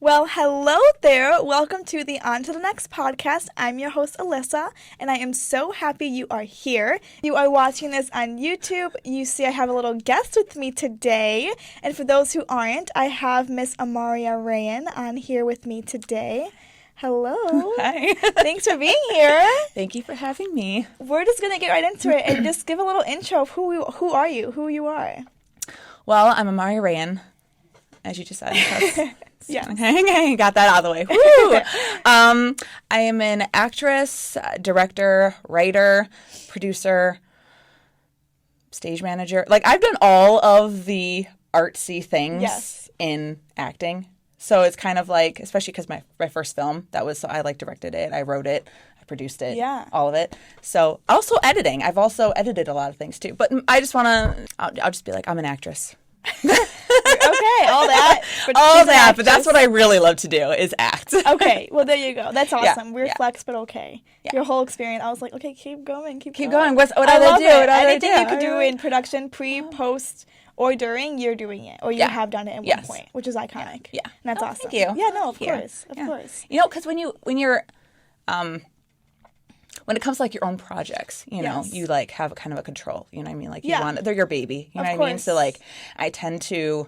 Well, hello there. Welcome to the On to the Next podcast. I'm your host, Alyssa, and I am so happy you are here. You are watching this on YouTube. You see I have a little guest with me today. And for those who aren't, I have Miss Amaria Rayen on here with me today. Hello. Hi. Thanks for being here. Thank you for having me. We're just going to get right into it and just give a little intro of who you are. Well, I'm Amaria Rayen, as you just said. Yeah. Okay, got that out of the way. Woo! I am an actress, director, writer, producer, stage manager. Like, I've done all of the artsy things in acting. So it's kind of like, especially because my first film, I directed it, I wrote it, I produced it, all of it. So also editing. I've also edited a lot of things too. But I just want to, I'll just be like, I'm an actress. Okay, all that. But that's what I really love to do is act. Okay, well, there you go. That's awesome. Yeah, Weird flex, but okay. Yeah. Your whole experience, I was like, okay, keep going. Keep going. What do I do? Anything you could do in production, pre, post, or during, you're doing it. Or you have done it at one point, which is iconic. Yeah. And that's awesome. Thank you. Yeah, no, of course. Of course. You know, because when you're when it comes to like your own projects, you know, you like have kind of a control, you know what I mean? Like they're your baby, you know what I mean? So like I tend to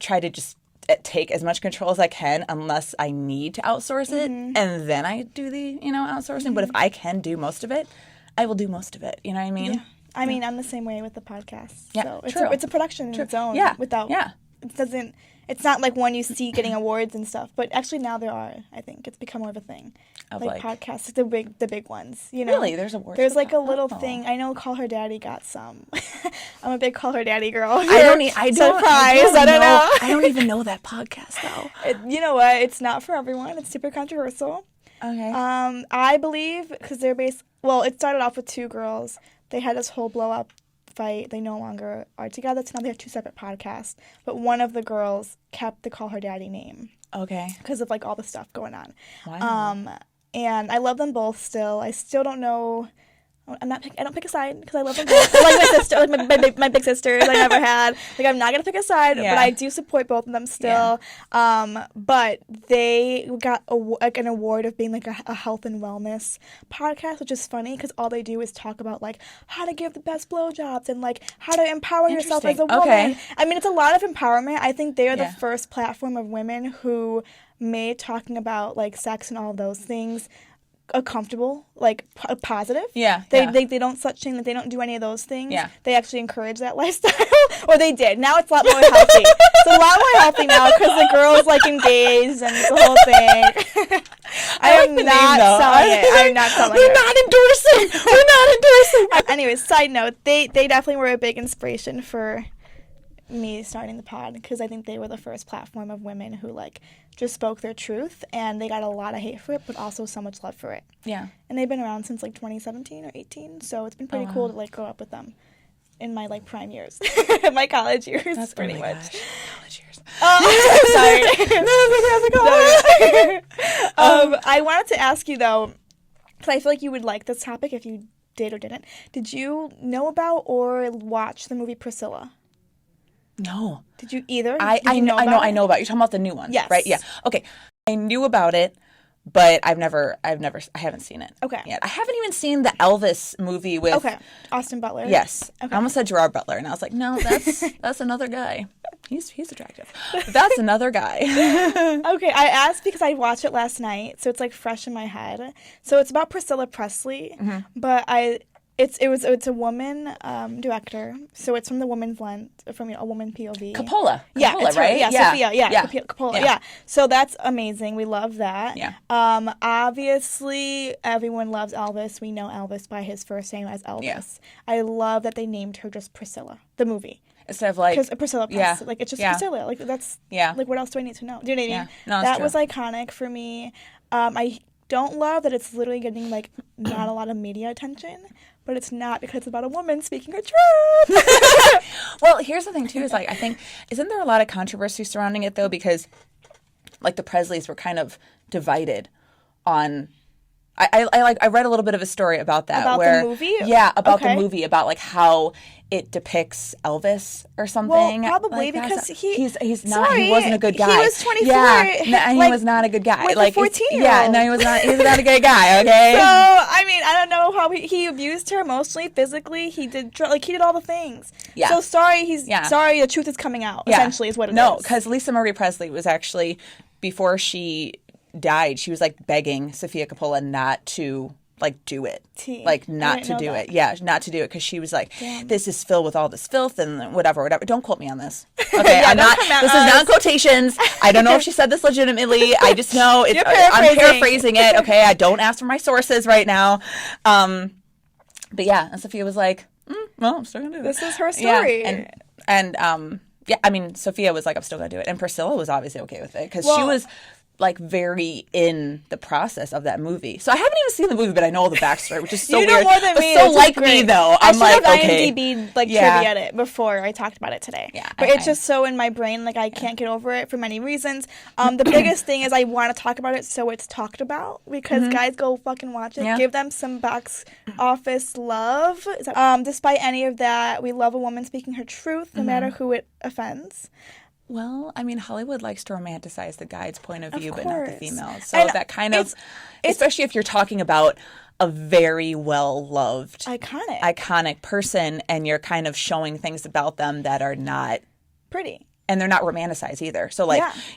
try to just take as much control as I can unless I need to outsource it. And then I do the, outsourcing. But if I can do most of it, I will do most of it. You know what I mean? Yeah. I mean, I'm the same way with the podcast. Yeah, so it's a production in its own. Yeah. It's not like one you see getting awards and stuff, but actually now there are. I think it's become more of a thing. Like podcasts, the big ones. You know, really, there's awards. There's like a little thing. I know Call Her Daddy got some. I'm a big Call Her Daddy girl. I don't know. I don't even know that podcast though. You know what? It's not for everyone. It's super controversial. Okay. I believe because it started off with two girls. They had this whole blow up fight. They no longer are together, so now they have two separate podcasts. But one of the girls kept the Call Her Daddy name. Okay. Because of like all the stuff going on. Wow. And I love them both still. I still don't know. I don't pick a side because I love them both. I like my sister, like my big sisters I never had. Like I'm not gonna pick a side, but I do support both of them still. Yeah. But they got an award of being like a health and wellness podcast, which is funny because all they do is talk about like how to give the best blowjobs and like how to empower yourself as a woman. Okay. I mean, it's a lot of empowerment. I think they are the first platform of women who made talking about like sex and all of those things a comfortable, like positive. They don't slut shame, that they don't do any of those things. Yeah. They actually encourage that lifestyle, or they did. Now it's a lot more healthy. It's a lot more healthy now because the girls like engaged and the whole thing. I'm not selling We're not endorsing. Anyways, side note, they definitely were a big inspiration for me starting the pod because I think they were the first platform of women who like just spoke their truth, and they got a lot of hate for it, but also so much love for it. Yeah. And they've been around since like 2017 or 18, so it's been pretty cool to like grow up with them in my like prime years, my college years. That's pretty much. Gosh. College years. Sorry. I wanted to ask you though, because I feel like you would like this topic if you did or didn't. Did you know about or watch the movie Priscilla? No. Did you either? I know about it. You're talking about the new one. Yes. Right? Yeah. Okay. I knew about it, but I haven't seen it. Okay. Yet. I haven't even seen the Elvis movie with Austin Butler. Yes. Okay. I almost said Gerard Butler, and I was like, no, that's another guy. He's attractive. But that's another guy. Okay, I asked because I watched it last night, so it's like fresh in my head. So it's about Priscilla Presley, but It's a woman director, so it's from the woman's lens, from a woman POV. Coppola, it's right? Yeah, Sophia, Coppola, yeah. So that's amazing. We love that. Yeah. Obviously, everyone loves Elvis. We know Elvis by his first name as Elvis. Yeah. I love that they named her just Priscilla, the movie. Instead of like... Priscilla Presley. Like, it's just Priscilla. Like, that's... Yeah. Like, what else do I need to know? Do you know what I mean? No, that was iconic for me. I don't love that it's literally getting, like, not a lot of media attention. But it's not because it's about a woman speaking her truth. Well, here's the thing, too, is, like, I think, isn't there a lot of controversy surrounding it, though? Because, like, the Presleys were kind of divided on... I read a little bit of a story about that. About the movie? Yeah, about the movie, about, like, how it depicts Elvis or something. Well, probably like because he's not. He wasn't a good guy. He was 24. Yeah, he was not a good guy. With like a 14-year-old. Yeah, no, he was not. He was not a good guy. Okay. So I mean, I don't know how he abused her emotionally, physically. He did all the things. Yeah. So sorry. Sorry. The truth is coming out. Yeah. Essentially, is what it is. No, because Lisa Marie Presley was actually, before she died, she was like begging Sofia Coppola not to do it. Like not to do it. Yeah, not to do it, because she was like, this is filled with all this filth and whatever. Don't quote me on this. Okay, yeah, this is not quotations. I don't know if she said this legitimately. I just know I'm paraphrasing it. Okay, I don't ask for my sources right now. But yeah, and Sophia was like, well, I'm still gonna do it. This is her story. Yeah, and yeah, I mean, Sophia was like, I'm still gonna do it, and Priscilla was obviously okay with it, because she was like very in the process of that movie. So I haven't even seen the movie, but I know all the backstory, which is so weird. You know more than me. So like me though. I'm like, okay. I should have IMDb'd trivia it before I talked about it today. Yeah, but it's just so in my brain, like I can't get over it for many reasons. The biggest thing is I want to talk about it so it's talked about, because guys, go fucking watch it. Yeah. Give them some box office love. Despite any of that, we love a woman speaking her truth, no matter who it offends. Well, I mean, Hollywood likes to romanticize the guy's point of view, but not the female. So and that kind of, especially if you're talking about a very well-loved, iconic person, and you're kind of showing things about them that are not pretty. And they're not romanticized either. So,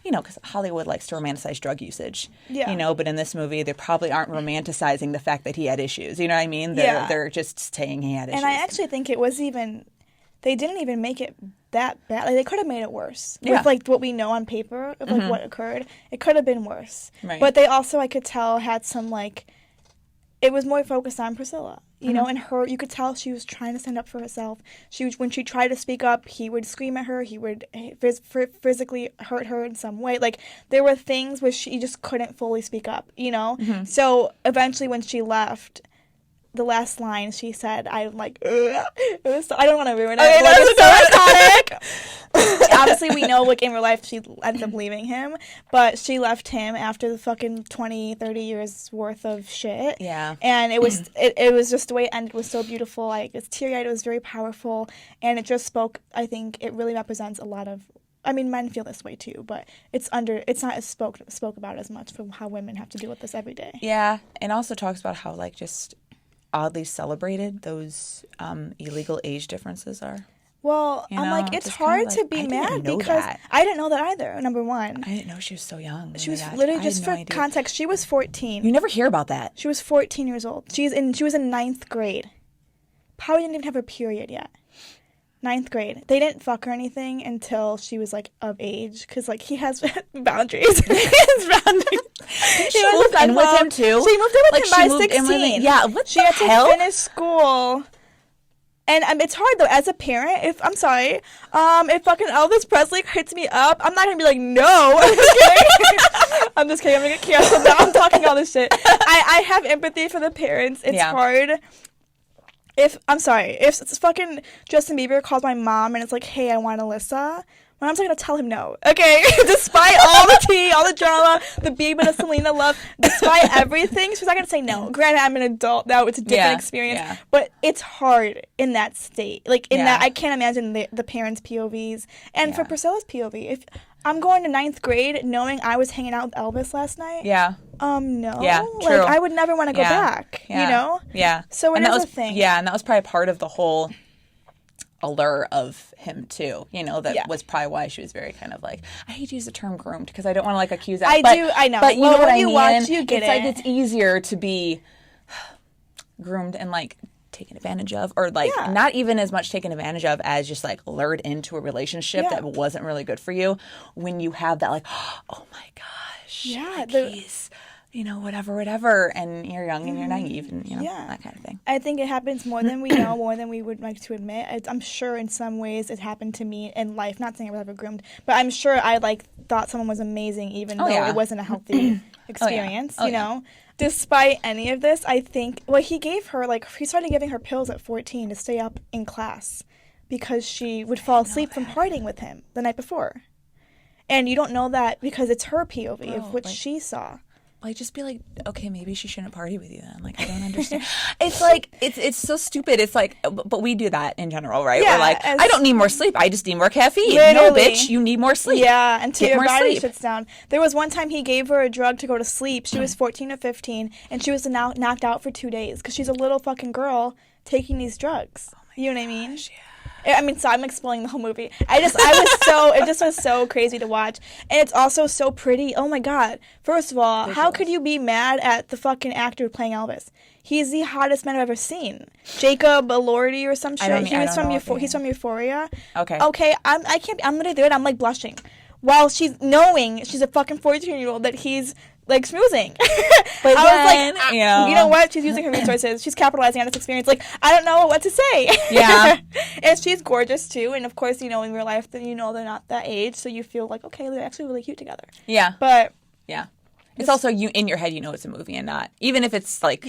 because Hollywood likes to romanticize drug usage, but in this movie, they probably aren't romanticizing the fact that he had issues. You know what I mean? They're just saying he had issues. And I actually think it was they didn't even make it that bad. Like, they could have made it worse. With, what we know on paper of, what occurred. It could have been worse. Right. But they also, I could tell, had some, it was more focused on Priscilla. You know, and her, you could tell she was trying to stand up for herself. When she tried to speak up, he would scream at her. He would physically hurt her in some way. Like, there were things where she just couldn't fully speak up, you know? Mm-hmm. So, eventually, when she left, the last line she said, I don't want to ruin it. Okay, it's so iconic. Obviously, we know, in real life, she ends up leaving him, but she left him after the fucking 20, 30 years worth of shit. Yeah. And it was it was just the way it ended was so beautiful. Like, it's teary-eyed, it was very powerful, and it just spoke, I think, it really represents a lot of, I mean, men feel this way too, but it's not as spoke about as much from how women have to deal with this every day. Yeah, and also talks about how, just oddly celebrated those illegal age differences are. Well, I'm like, it's hard to be mad because I didn't know that either, number one. I didn't know she was so young. She was literally, just for context, she was 14. You never hear about that. She was 14 years old. She was in 9th grade. Probably didn't even have her period yet. 9th grade. They didn't fuck or anything until she was, of age, because, he has boundaries. He has boundaries. She moved in with him, too? She moved in with him by 16. Yeah, what she the hell? She had to finish school. And it's hard, though, as a parent, if fucking Elvis Presley hits me up, I'm not going to be like, no. I'm just kidding. I'm going to get canceled now. I'm talking all this shit. I have empathy for the parents. It's hard. If fucking Justin Bieber calls my mom and it's like, hey, I want Alyssa, my mom's not going to tell him no, okay? Despite all the tea, all the drama, the Bieber and Selena love, despite everything, she's not going to say no. Granted, I'm an adult now, it's a different experience, but it's hard in that state. That, I can't imagine the parents' POVs. And for Priscilla's POV, if I'm going to 9th grade knowing I was hanging out with Elvis last night. Yeah. No. Yeah, true. I would never want to go back, you know? Yeah. So it is a thing. Yeah, and that was probably part of the whole allure of him, too. You know, that was probably why she was very kind of I hate to use the term groomed because I don't want to, accuse that. I know. But you know what I mean? Watch, you get it. It's easier to be groomed and, taken advantage of, or not even as much taken advantage of as just lured into a relationship that wasn't really good for you, when you have that oh my gosh, he's whatever, and you're young and you're naive and that kind of thing. I think it happens more than we know, more than we would like to admit. I'm sure in some ways it happened to me in life, not saying I was ever groomed, but I'm sure I thought someone was amazing even though it wasn't a healthy experience, you know. Despite any of this, I think, he gave her, he started giving her pills at 14 to stay up in class because she would fall asleep from partying with him the night before. And you don't know that because it's her POV of what she saw. like, just be like, okay, maybe she shouldn't party with you then. Like, I don't understand. It's like, it's so stupid. It's like, but we do that in general, right? Yeah, we're like, I don't need more sleep. I just need more caffeine. Literally. No, bitch, you need more sleep. Yeah, until your body sleep. shuts down. There was one time he gave her a drug to go to sleep. She was 14 or 15, and she was knocked out for 2 days because she's a little fucking girl taking these drugs. You know what I mean? Yeah. I mean, so I'm explaining the whole movie. It just was so crazy to watch. And it's also so pretty. Oh my God. First of all, how could you be mad at the fucking actor playing Elvis? He's the hottest man I've ever seen. Jacob Elordi or some shit. He's from Euphoria. Okay. I'm literally there and I'm like blushing. While she's knowing she's a fucking 14-year-old that he's like schmoozing. But I was like, you know what? She's using her resources. She's capitalizing on this experience. Like, I don't know what to say. Yeah. And she's gorgeous too. And of course, you know, in real life, they're not that age, so you feel like, okay, they're actually really cute together. Yeah. But yeah, it's also you in your head. You know, it's a movie and not even if it's like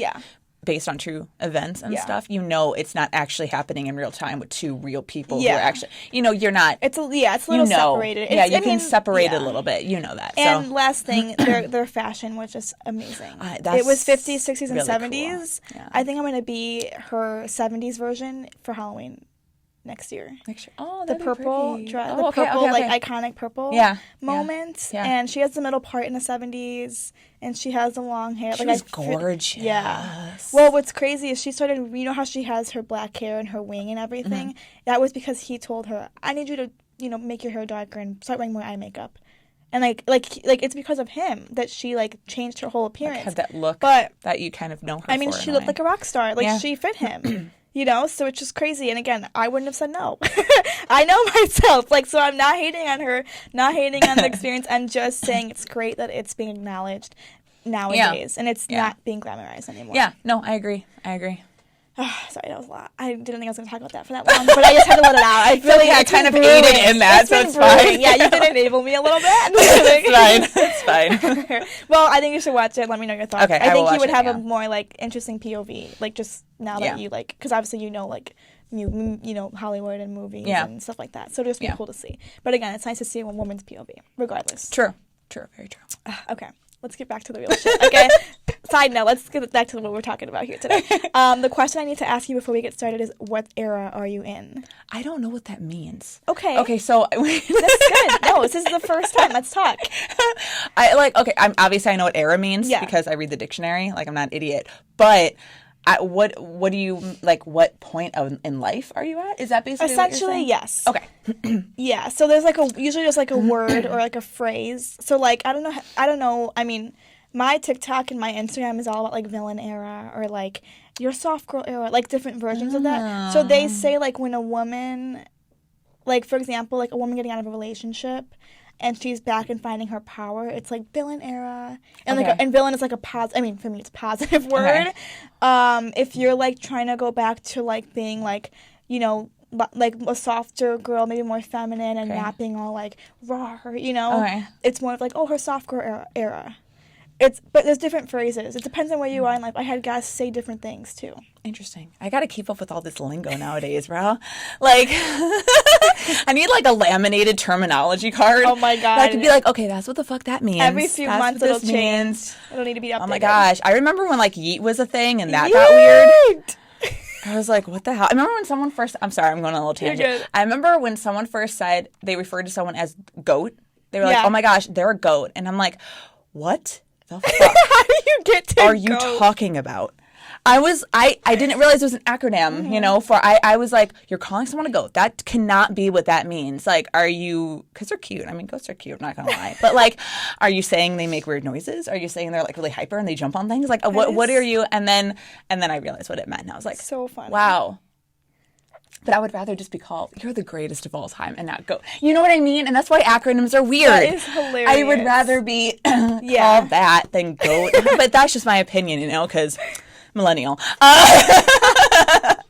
based on true events and stuff. You know, it's not actually happening in real time with two real people who are actually. You know, you're not. It's a little separated. You can separate it a little bit. You know that. And last thing, their fashion was just amazing. It was 50s, 60s, and 70s. Cool. Yeah. I think I'm gonna be her 70s version for Halloween next year. Oh, the purple dress, like iconic purple moment. Yeah. And she has the middle part in the 70s, and she has the long hair. She was gorgeous. Yeah. Well, what's crazy is she started. You know how she has her black hair and her wing and everything. Mm-hmm. That was because he told her, "I need you to, make your hair darker and start wearing more eye makeup." And like it's because of him that she like changed her whole appearance. Had that look, but that you kind of know her. I mean, she looked like a rock star. Like she fit him. So it's just crazy. And again, I wouldn't have said no. I know myself. Like, so I'm not hating on her, not hating on the experience. I'm just saying it's great that it's being acknowledged nowadays. And it's not being glamorized anymore. Yeah, no, I agree. Sorry, that was a lot. I didn't think I was going to talk about that for that long, but I just had to let it out. I feel like I kind of aided in that, so it's fine. Yeah, you did enable me a little bit. It's fine. Well, I think you should watch it. Let me know your thoughts. Okay, I think you would have a more, like, interesting POV, like, just now that you, like, because obviously Hollywood and movies and stuff like that. So it'll just be cool to see. But again, it's nice to see a woman's POV, regardless. True, very true. Okay. Let's get back to the real shit. Okay. Side note, let's get back to what we're talking about here today. The question I need to ask you before we get started is, what era are you in? I don't know what that means. Okay, so that's good. No, this is the first time. Let's talk. I'm obviously I know what era means because I read the dictionary. Like, I'm not an idiot. But what do you like? What point in life are you at? Is that basically essentially what you're saying? Yes? Okay. Yeah. So there's usually just like a word or like a phrase. So like I don't know. I mean, my TikTok and my Instagram is all about like villain era or like your soft girl era, like different versions of that. So they say like when a woman, like for example, like a woman getting out of a relationship and she's back and finding her power, it's like villain era. And and villain is like for me it's a positive word. Okay. If you're like trying to go back to like being like, like a softer girl, maybe more feminine and not being all like raw, it's more of like, her soft girl era. But there's different phrases. It depends on where you are in life. I had guys say different things too. Interesting. I got to keep up with all this lingo nowadays, bro. Like, I need like a laminated terminology card. Oh my God. I could be like, okay, that's what the fuck that means. Every few months it'll change. It'll need to be updated. Oh my gosh. I remember when like yeet was a thing and that got weird. I was like, what the hell? I remember when someone first, I'm sorry, I'm going on a little tangent. I remember when someone first said they referred to someone as goat. They were like, oh my gosh, they're a goat. And I'm like, what the fuck how do you get to are you talking about? I didn't realize it was an acronym, for I was like, you're calling someone a goat. That cannot be what that means. Like, are you, because they're cute. I mean, goats are cute, I'm not going to lie. But like, are you saying they make weird noises? Are you saying they're like really hyper and they jump on things? Like, what are you? And then I realized what it meant. And I was like, so funny. Wow. But I would rather just be called, you're the greatest of all time, and not goat. You know what I mean? And that's why acronyms are weird. That is hilarious. I would rather be called that than goat. But that's just my opinion, because millennial. I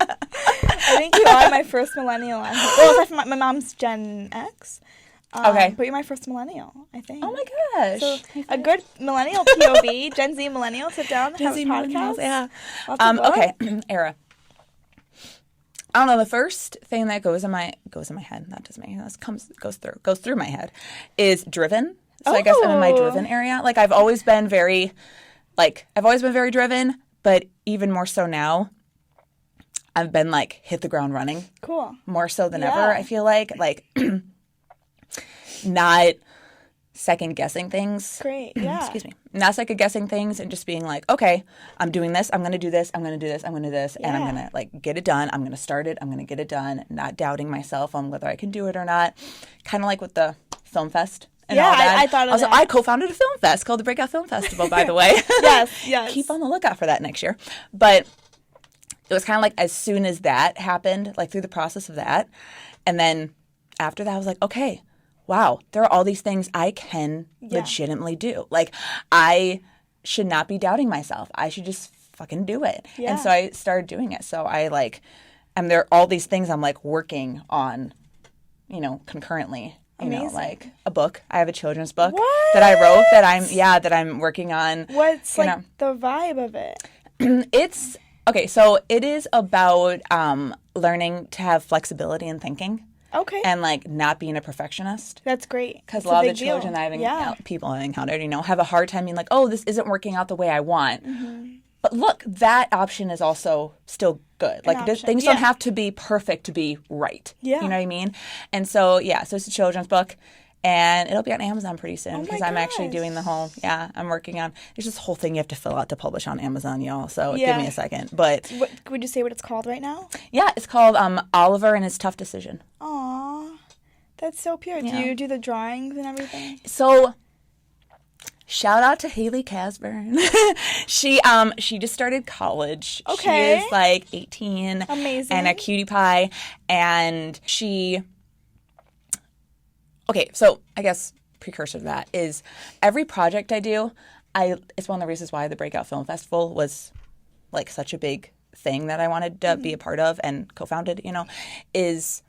think you are my first millennial. Well, aside from my mom's Gen X. Okay. But you're my first millennial, I think. Oh my gosh. So a good millennial POV, Gen Z millennial, sit down, have a podcast. Yeah. Okay. Era. I don't know. The first thing that goes in my head, not just me, goes through my head, is driven. So I guess I'm in my driven area. Like I've always been very driven, but even more so now. I've been like hit the ground running. Cool. More so than ever, I feel like not second guessing things. Great. Yeah. Excuse me. Not second guessing things and just being like, okay, I'm doing this. I'm going to do this. I'm going to do this. I'm going to do this. And I'm going to like get it done. I'm going to start it. I'm going to get it done. Not doubting myself on whether I can do it or not. Kind of like with the film fest. And all that. I thought of that. I co-founded a film fest called the Breakout Film Festival, by the way. Yes. Keep on the lookout for that next year. But it was kind of like as soon as that happened, like through the process of that. And then after that, I was like, okay, wow, there are all these things I can legitimately do. Like I should not be doubting myself. I should just fucking do it. Yeah. And so I started doing it. So I like, and there are all these things I'm like working on, concurrently. Amazing. Like a book. I have a children's book that I wrote that I'm working on. What's like the vibe of it? It's okay. So it is about learning to have flexibility in thinking. Okay. And like not being a perfectionist. That's great. Because a lot of the children people I've encountered, have a hard time being like, oh, this isn't working out the way I want. Mm-hmm. But look, that option is also still good. Like things don't have to be perfect to be right. Yeah. You know what I mean? And so, so it's a children's book. And it'll be on Amazon pretty soon because I'm actually doing the whole, I'm working on, there's this whole thing you have to fill out to publish on Amazon, y'all. So give me a second. But would you say what it's called right now? Yeah, it's called Oliver and His Tough Decision. Aw, that's so pure. Do you do the drawings and everything? So shout out to Haley Casburn. She just started college. Okay. She is like 18. Amazing. And a cutie pie. And okay, so I guess precursor to that is every project I do, it's one of the reasons why the Breakout Film Festival was like such a big thing that I wanted to be a part of and co-founded, is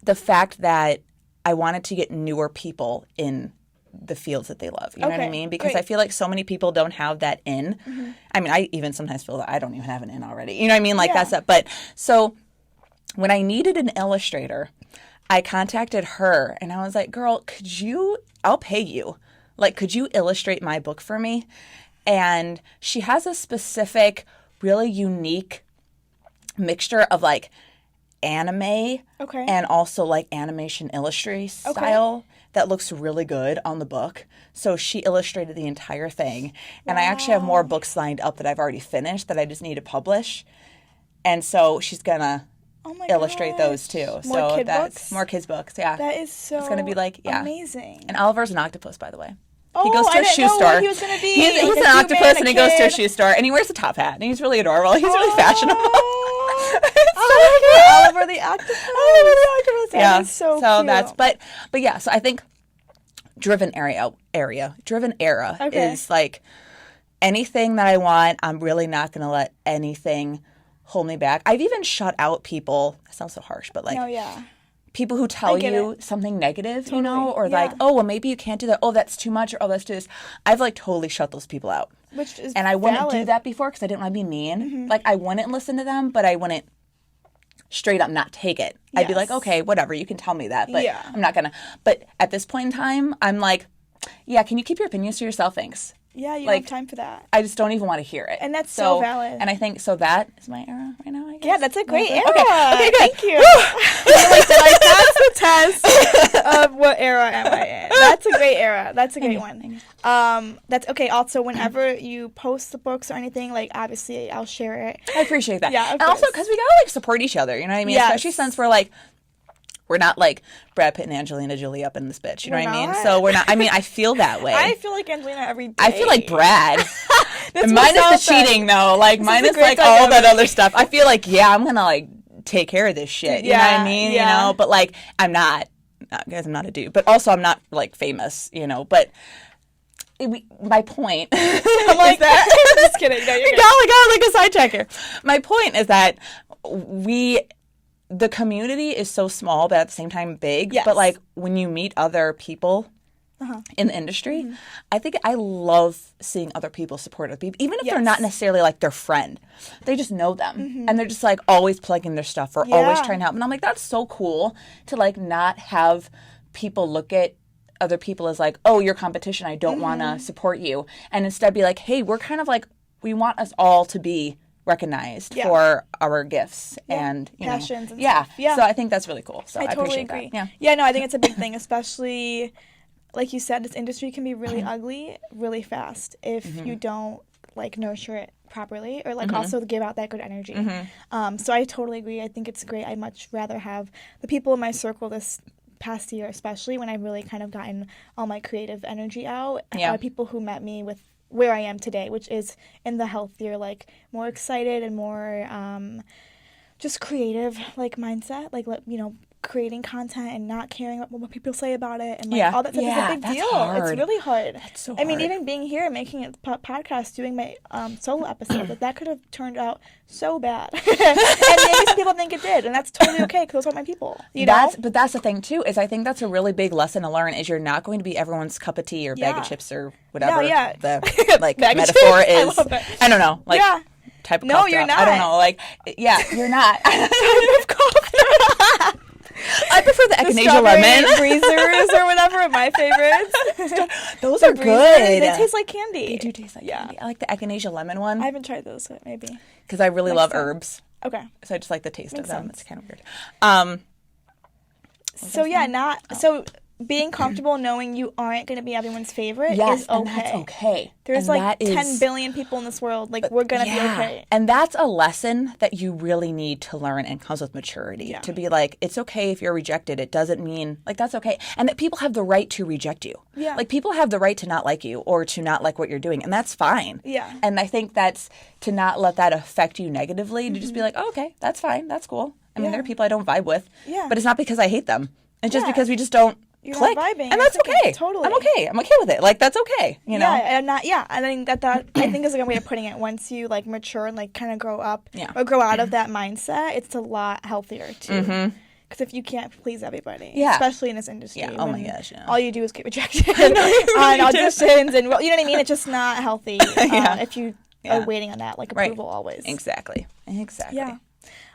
the fact that I wanted to get newer people in the fields that they love. You know what I mean? Because I feel like so many people don't have that in. Mm-hmm. I mean, I even sometimes feel that I don't even have an in already. You know what I mean? Like that's it. But so when I needed an illustrator, I contacted her and I was like, girl, I'll pay you. Like, could you illustrate my book for me? And she has a specific, really unique mixture of like anime and also like animation illustration style that looks really good on the book. So she illustrated the entire thing. And I actually have more books lined up that I've already finished that I just need to publish. And so she's going to illustrate those too. More kids books, yeah. That is so it's gonna be like amazing. And Oliver's an octopus, by the way. He goes to a shoe store. What he was gonna be. He's an octopus and he goes to a shoe store and he wears a top hat and he's really adorable. He's really fashionable. Oliver the octopus. Oliver the octopus. That is so cute. That's but yeah, so I think driven era is like anything that I want, I'm really not gonna let anything hold me back. I've even shut out people. That sounds so harsh, but like people who tell you something negative, or like, oh, well, maybe you can't do that. Oh, that's too much, or oh, let's do this. I've like totally shut those people out. Which is and I wouldn't do that before because I didn't want to be mean. Mm-hmm. Like I wouldn't listen to them, but I wouldn't straight up not take it. I'd be like, okay, whatever, you can tell me that, but I'm not gonna. But at this point in time, I'm like, yeah, can you keep your opinions to yourself? Thanks. Yeah, you don't have time for that. I just don't even want to hear it. And that's so valid. And I think, so that is my era right now, I guess. Yeah, that's a great era. Okay, good. Thank you. Did I pass the test of what era am I in? That's a great era. That's a great one. That's okay. Also, whenever you post the books or anything, like, obviously, I'll share it. I appreciate that. Yeah, and also, because we gotta, like, support each other, you know what I mean? Yes. Especially since we're, like, we're not like Brad Pitt and Angelina Jolie up in this bitch. You know what I mean? So we're not. I mean, I feel that way. I feel like Angelina every day. I feel like Brad. Minus the cheating, though. Like, minus like all that other stuff. I feel like, I'm going to like take care of this shit. You know what I mean? Yeah. You know? But like, I'm not. Guys, I'm not a dude. But also, I'm not like famous, But my point. I'm like that. I'm just kidding. No, you're good. Like a sidetrack here. My point is that the community is so small, but at the same time big. Yes. But like when you meet other people in the industry, I think I love seeing other people support other people, even if they're not necessarily like their friend. They just know them, and they're just like always plugging their stuff or always trying to help. And I'm like, that's so cool to like not have people look at other people as like, oh, you're competition, I don't want to support you. And instead be like, hey, we're kind of like, we want us all to be recognized for our gifts and passions and stuff. stuff. Yeah. So I think that's really cool. So I totally appreciate agree. that. Yeah, no, I think it's a big thing, especially like you said, this industry can be really ugly really fast if you don't like nurture it properly or like also give out that good energy. So I totally agree. I think it's great. I'd much rather have the people in my circle this past year, especially when I've really kind of gotten all my creative energy out. People who met me with where I am today, which is in the healthier, like more excited and more just creative like mindset, like creating content and not caring what people say about it and like all that stuff is a big deal. Hard. It's really hard. That's so I mean, hard. even being here and making a podcast, doing my solo episode, that could have turned out so bad. And maybe some people think it did, and that's totally okay because those aren't my people. But that's the thing too, is I think that's a really big lesson to learn, is you're not going to be everyone's cup of tea or bag of chips or whatever the like metaphor is. I don't know. Like type of cough you're drop. not. I don't know. Like you're not. I prefer the echinacea lemon breezers or whatever are my favorites. Those are good. They taste like candy. They do taste like candy. I like the echinacea lemon one. I haven't tried those yet, maybe. Because I really love herbs. Okay. So I just like the taste of them. It's kind of weird. So being comfortable knowing you aren't going to be everyone's favorite is okay. And that's okay. There's and like 10 billion people in this world. Like, we're going to be okay. And that's a lesson that you really need to learn and comes with maturity. To be like, it's okay if you're rejected. It doesn't mean, like, that's okay. And that people have the right to reject you. Yeah. Like, people have the right to not like you or to not like what you're doing. And that's fine. Yeah. And I think that's to not let that affect you negatively. To just be like, oh, okay, that's fine. That's cool. I mean, there are people I don't vibe with. Yeah. But it's not because I hate them. It's just because we just don't click. Not vibing, and that's okay. Totally. I'm okay with it. Like, that's okay. You know? I think that I think is a good way of putting it. Once you like mature and like kind of grow up or grow out of that mindset, it's a lot healthier too. Because if you can't please everybody, especially in this industry, oh my gosh, all you do is get rejected on auditions, and you know what I mean. It's just not healthy if you are waiting on that like approval always. Exactly. Yeah.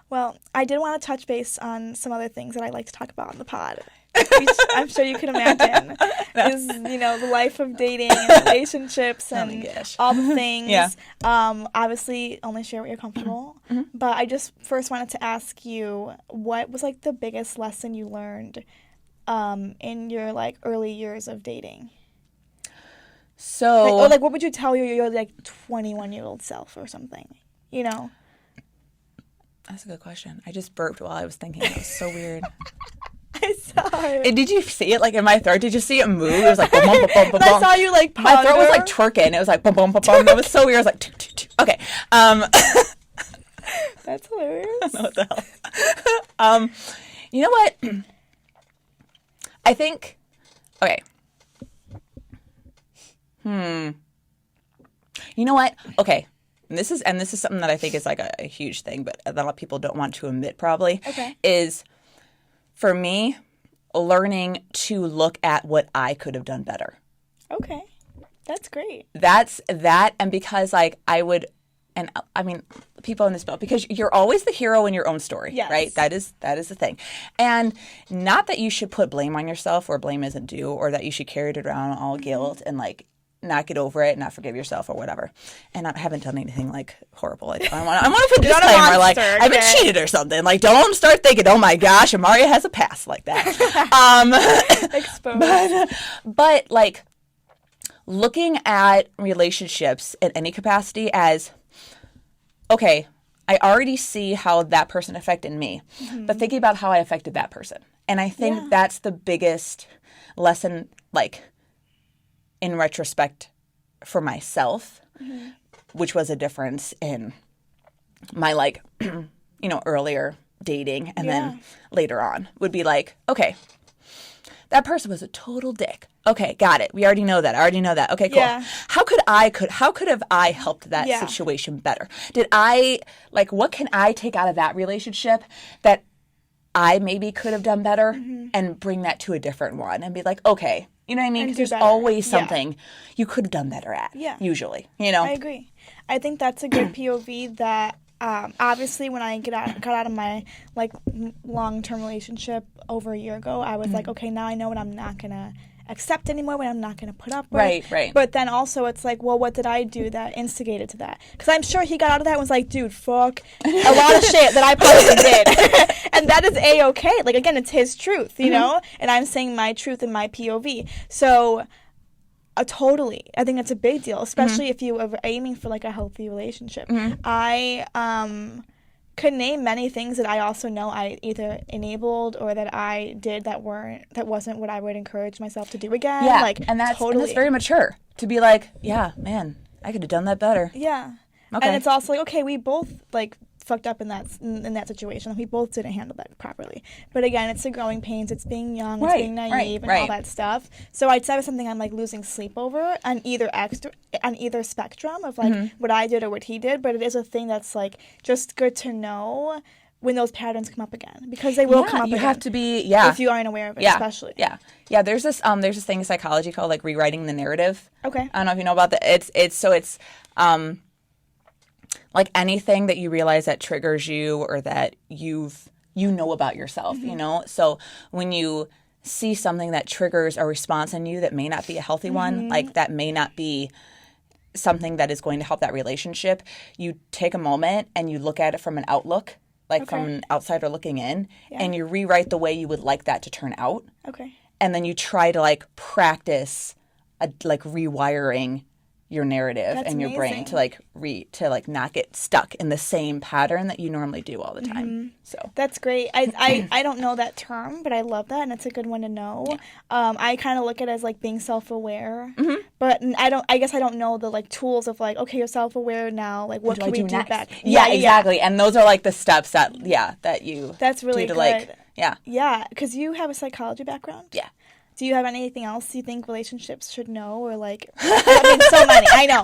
Well, I did want to touch base on some other things that I like to talk about on the pod. I'm sure you can imagine is the life of dating and relationships and all the things. Obviously, only share what you're comfortable. But I just first wanted to ask you, what was like the biggest lesson you learned in your like early years of dating? So, like what would you tell your like 21-year-old self or something? That's a good question. I just burped while I was thinking. That was so weird. I saw it. Did you see it like in my throat? Did you see it move? It was like bum bum bum bum bum. I saw you like ponder. My throat was like twerking. It was like bum bum bum bum. It was so weird. I was like okay. That's hilarious. I don't know what the hell. You know what? I think. Okay. You know what? Okay. And this is something that I think is like a huge thing, but that a lot of people don't want to admit probably. Okay. Is for me learning to look at what I could have done better. Okay. That's great. That's that, and because like I would, and I mean people in this boat, because you're always the hero in your own story, right? That is the thing. And not that you should put blame on yourself where blame isn't due, or that you should carry it around all guilt and like not get over it, not forgive yourself or whatever. And I haven't done anything like horrible. Like, I want to put disclaimer like I haven't cheated or something. Like, don't start thinking, oh my gosh, Amaria has a past like that. Exposed. But like looking at relationships in any capacity as, okay, I already see how that person affected me, but thinking about how I affected that person. And I think that's the biggest lesson, like, in retrospect for myself, which was a difference in my, like, earlier dating and then later on would be like, okay, that person was a total dick. Okay, got it. We already know that. I already know that. Okay, cool. Yeah. How could have I helped that situation better? Did I, like, what can I take out of that relationship that I maybe could have done better and bring that to a different one and be like, okay, you know what I mean? Because there's always something you could have done better at, usually, I agree. I think that's a good POV that obviously when I got out of my like long-term relationship over a year ago, I was like, okay, now I know what I'm not going to accept anymore, what I'm not going to put up with. Right. But then also it's like, well, what did I do that instigated to that? Because I'm sure he got out of that and was like, dude, fuck a lot of shit that I probably did. And that is A-okay. Like, again, it's his truth, you know? And I'm saying my truth and my POV. So... totally. I think that's a big deal, especially if you are aiming for like a healthy relationship. I could name many things that I also know I either enabled or that I did that wasn't what I would encourage myself to do again. Yeah, like, and that's very mature to be like, yeah, man, I could have done that better. Yeah. Okay. And it's also like, okay, we both like fucked up in that situation. We both didn't handle that properly. But again, it's the growing pains. It's being young. It's being naive and all that stuff. So I'd say it was something I'm like losing sleep over on either spectrum of like what I did or what he did. But it is a thing that's like just good to know when those patterns come up again, because they will come up again. You have to be, if you aren't aware of it, especially. Yeah. There's this thing in psychology called like rewriting the narrative. Okay. I don't know if you know about that. It's like anything that you realize that triggers you or that you know about yourself, you know? So when you see something that triggers a response in you that may not be a healthy one, like that may not be something that is going to help that relationship, you take a moment and you look at it from an outlook, like from an outsider looking in, and you rewrite the way you would like that to turn out. Okay. And then you try to like practice like rewiring your narrative and your brain to like not get stuck in the same pattern that you normally do all the time. So that's great. I don't know that term, but I love that, and it's a good one to know. I kind of look at it as like being self-aware, but I guess I don't know the like tools of like, okay, you're self-aware now, like what can we do back? Yeah, exactly. And those are like the steps that you that's really do to good. like because you have a psychology background. Do you have anything else you think relationships should know, or like, I mean, so many, I know,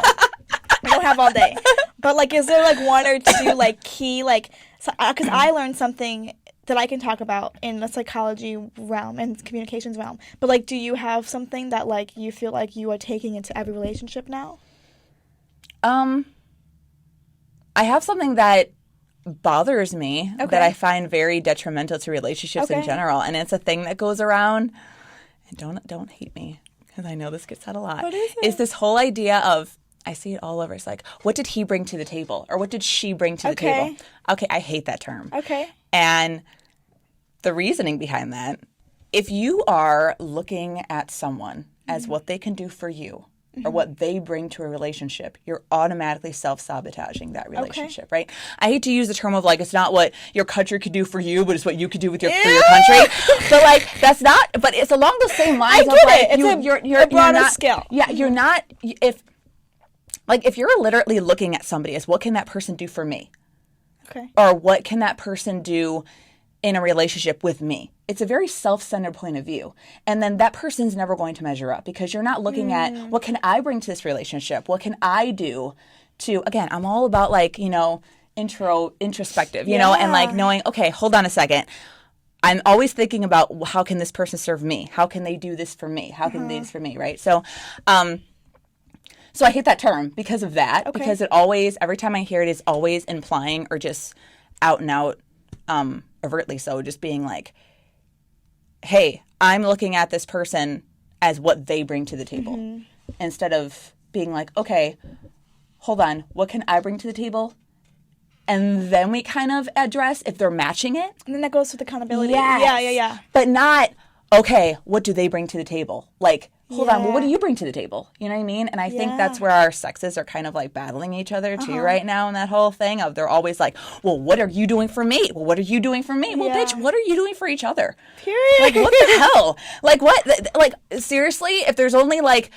we don't have all day, but like, is there like one or two like key, like, because I learned something that I can talk about in the psychology realm and communications realm, but like, do you have something that like you feel like you are taking into every relationship now? I have something that bothers me that I find very detrimental to relationships in general, and it's a thing that goes around. And don't hate me, because I know this gets said a lot. What is it? Is this whole idea of, I see it all over. It's like, what did he bring to the table? Or what did she bring to the table? Okay, I hate that term. Okay. And the reasoning behind that, if you are looking at someone as what they can do for you, or what they bring to a relationship, you're automatically self-sabotaging that relationship, right? I hate to use the term of like, it's not what your country could do for you, but it's what you could do with for your country. But like, that's not, but it's along the same lines of like, it's a broader scale. Yeah, you're not, if you're literally looking at somebody as what can that person do for me? Okay. Or what can that person do in a relationship with me? It's a very self-centered point of view. And then that person's never going to measure up, because you're not looking at what can I bring to this relationship? What can I do to, again, I'm all about like, you know, introspective, you know, and like knowing, okay, hold on a second. I'm always thinking about how can this person serve me? How can they do this for me? How can they do this for me, right? So, so I hate that term because of that, because it always, every time I hear it, is always implying or just out and out, overtly so, just being like, hey, I'm looking at this person as what they bring to the table, instead of being like, okay, hold on, what can I bring to the table? And then we kind of address if they're matching it. And then that goes with accountability. Yes. Yeah. But not, okay, what do they bring to the table? Like, hold on, well, what do you bring to the table? You know what I mean? And I think that's where our sexes are kind of like battling each other too right now in that whole thing of they're always like, well, what are you doing for me? Well, what are you doing for me? Well, bitch, what are you doing for each other? Period. Like, what the hell? Like, what? Like, seriously, if there's only like,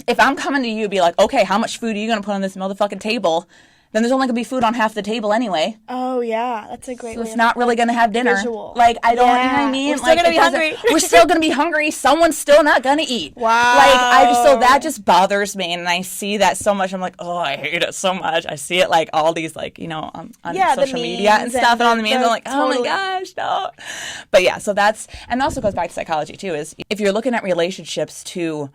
if I'm coming to you and be like, okay, how much food are you going to put on this motherfucking table? Then there's only going to be food on half the table anyway. Oh, yeah. That's a great way. It's not really going to have dinner. Visual. Like, I don't, you know what I mean? We're still going to be hungry. We're still going to be hungry. Someone's still not going to eat. Wow. Like, so that just bothers me. And I see that so much. I'm like, oh, I hate it so much. I see it like all these, like, you know, on social media and stuff. And on the memes, I'm like, oh my gosh, no. But yeah, so that's, and also goes back to psychology too, is if you're looking at relationships to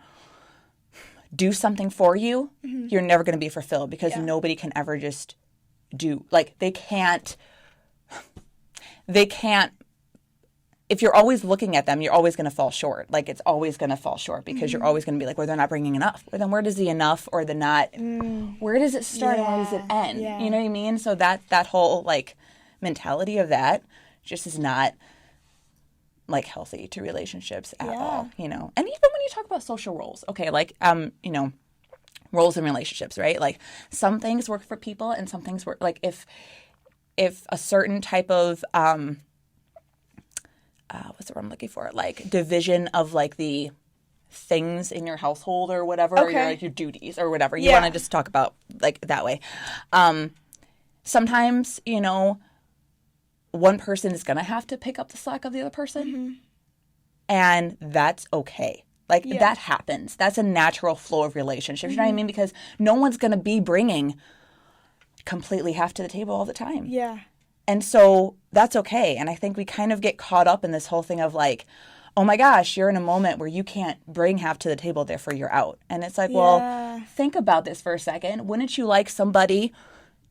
do something for you, you're never going to be fulfilled, because nobody can ever just do, like, they can't if you're always looking at them, you're always going to fall short. Like, it's always going to fall short because you're always going to be like, well, they're not bringing enough. Or then where does the enough or the not, where does it start and where does it end? Yeah. You know what I mean? So that whole, like, mentality of that just is not, like, healthy to relationships at all, you know? And even when you talk about social roles, okay, like, you know, roles in relationships, right? Like, some things work for people and some things work, like, if a certain type of, what's the word I'm looking for? Like, division of, like, the things in your household or whatever, or your duties or whatever. You want to just talk about, like, that way. Sometimes, you know, one person is going to have to pick up the slack of the other person. And that's okay. Like, that happens. That's a natural flow of relationships. You know what I mean? Because no one's going to be bringing completely half to the table all the time. Yeah. And so that's okay. And I think we kind of get caught up in this whole thing of like, oh my gosh, you're in a moment where you can't bring half to the table, therefore you're out. And it's like, well, think about this for a second. Wouldn't you like somebody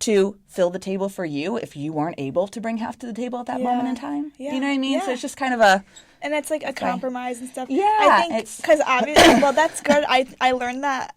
to fill the table for you if you weren't able to bring half to the table at that moment in time? Yeah. You know what I mean? Yeah. So it's just kind of a... And it's like a compromise and stuff. Yeah. I think, because obviously, well, that's good. I learned that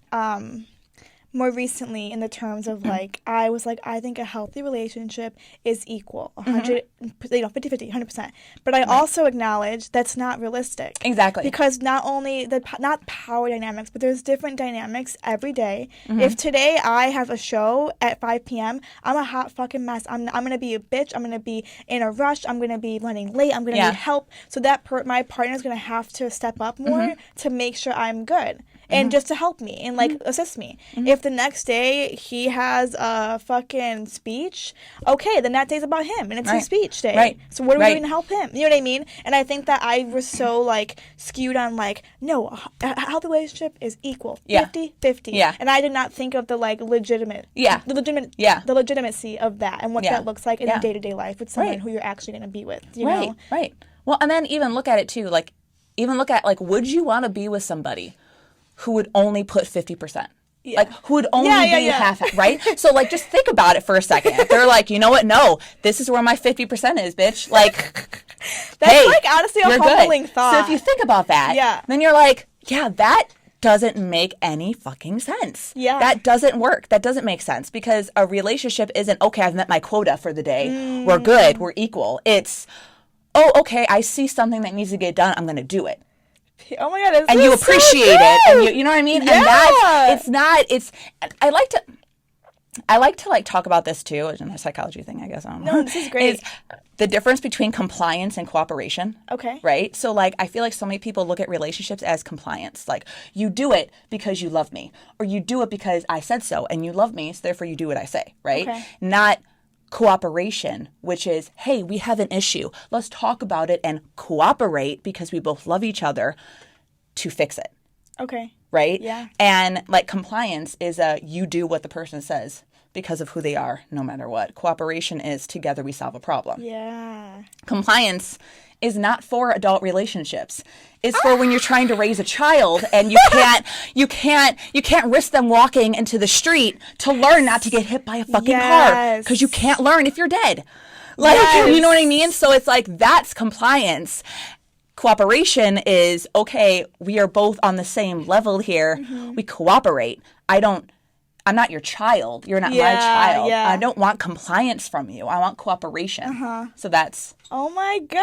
more recently in the terms of, like, I was like, I think a healthy relationship is equal, 100, 50-50, 100%. But I also acknowledge that's not realistic. Exactly. Because not only, not power dynamics, but there's different dynamics every day. If today I have a show at 5 p.m., I'm a hot fucking mess. I'm going to be a bitch. I'm going to be in a rush. I'm going to be running late. I'm going to need help. So that my partner's going to have to step up more to make sure I'm good. And just to help me and, like, assist me. If the next day he has a fucking speech, okay, then that day's about him, and it's his speech day. Right. So what are we doing to help him? You know what I mean? And I think that I was so, like, skewed on, like, no, a healthy relationship is equal. 50-50. Yeah. And I did not think of the, like, legitimate. Yeah. The legitimacy of that and what that looks like in a day-to-day life with someone who you're actually going to be with, you know? Right. Well, and then even look at it, too. Like, would you want to be with somebody who would only put 50%? Like, who would only be half, right? So, like, just think about it for a second. If they're like, you know what? No, this is where my 50% is, bitch. Like, that's, like, honestly a humbling thought. So if you think about that, then you're like, yeah, that doesn't make any fucking sense. Yeah. That doesn't work. That doesn't make sense, because a relationship isn't, okay, I've met my quota for the day. We're good. We're equal. It's, oh, okay, I see something that needs to get done. I'm going to do it. Oh my God! And you appreciate it, and you know what I mean. Yeah. And that's I like to like talk about this too. It's a psychology thing, I guess. I don't know. No, this is great. Is the difference between compliance and cooperation. Okay. Right. So like, I feel like so many people look at relationships as compliance. Like, you do it because you love me, or you do it because I said so, and you love me, so therefore you do what I say. Right. Okay. Not cooperation, which is, hey, we have an issue. Let's talk about it and cooperate because we both love each other to fix it. Okay. Right? Yeah. And like, compliance is you do what the person says because of who they are, no matter what. Cooperation is together we solve a problem. Yeah. Compliance is not for adult relationships. It's for when you're trying to raise a child and you can't risk them walking into the street to learn not to get hit by a fucking car, because you can't learn if you're dead. Like, you know what I mean? So it's like, that's compliance. Cooperation is, okay, we are both on the same level here. We cooperate. I'm not your child. You're not my child. Yeah. I don't want compliance from you. I want cooperation. So that's... Oh my God!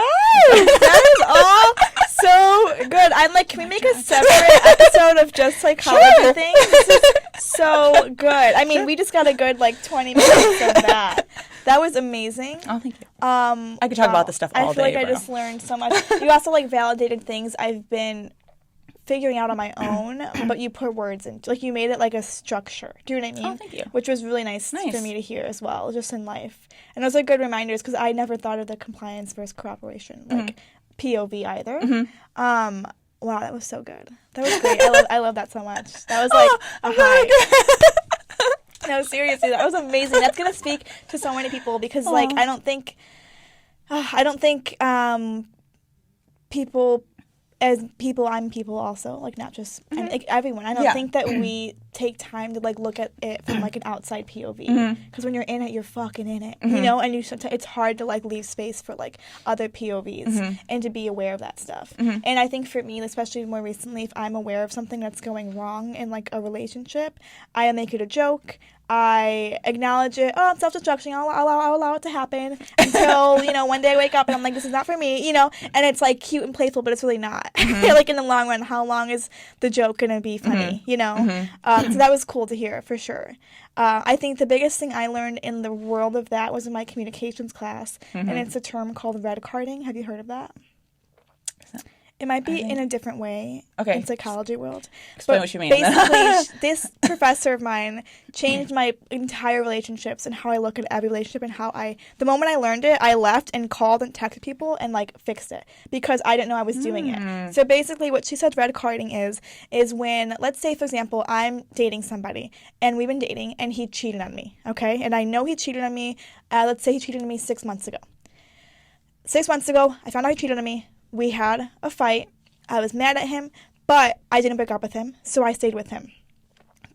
That is all so good. I'm like, can we make a separate episode of just psychology things? This is so good. I mean, we just got a good, like, 20 minutes of that. That was amazing. Oh, thank you. I could talk about this stuff all day, I feel like I just learned so much. You also, like, validated things I've been figuring out on my own, but you put words into, like, you made it like a structure. Do you know what I mean? Oh, thank you. Which was really nice for me to hear as well, just in life. And those are good reminders, because I never thought of the compliance versus cooperation, like POV either. Wow, that was so good. That was great. I love that so much. That was like a high. No, seriously, that was amazing. That's gonna speak to so many people, because like I don't think people, as people, I'm people also, like, not just like everyone. I don't think that we take time to like look at it from like an outside POV, because when you're in it, you're fucking in it, you know, and it's hard to like leave space for like other POVs and to be aware of that stuff. And I think for me, especially more recently, if I'm aware of something that's going wrong in like a relationship, I make it a joke. I acknowledge it. Oh, I'm self-destruction. I'll allow it to happen until, you know, one day I wake up and I'm like, this is not for me, you know? And it's, like, cute and playful, but it's really not. Like, in the long run, how long is the joke going to be funny, you know? So that was cool to hear, for sure. I think the biggest thing I learned in the world of that was in my communications class, and it's a term called red carding. Have you heard of that? It might be in a different way in psychology world. Explain what you mean. Basically, this professor of mine changed my entire relationships and how I look at every relationship and how the moment I learned it, I left and called and texted people and, like, fixed it because I didn't know I was doing it. So basically what she said red carding is when, let's say, for example, I'm dating somebody and we've been dating and he cheated on me, okay? And I know he cheated on me. Let's say he cheated on me 6 months ago. 6 months ago, I found out he cheated on me. We had a fight. I was mad at him, but I didn't break up with him, so I stayed with him.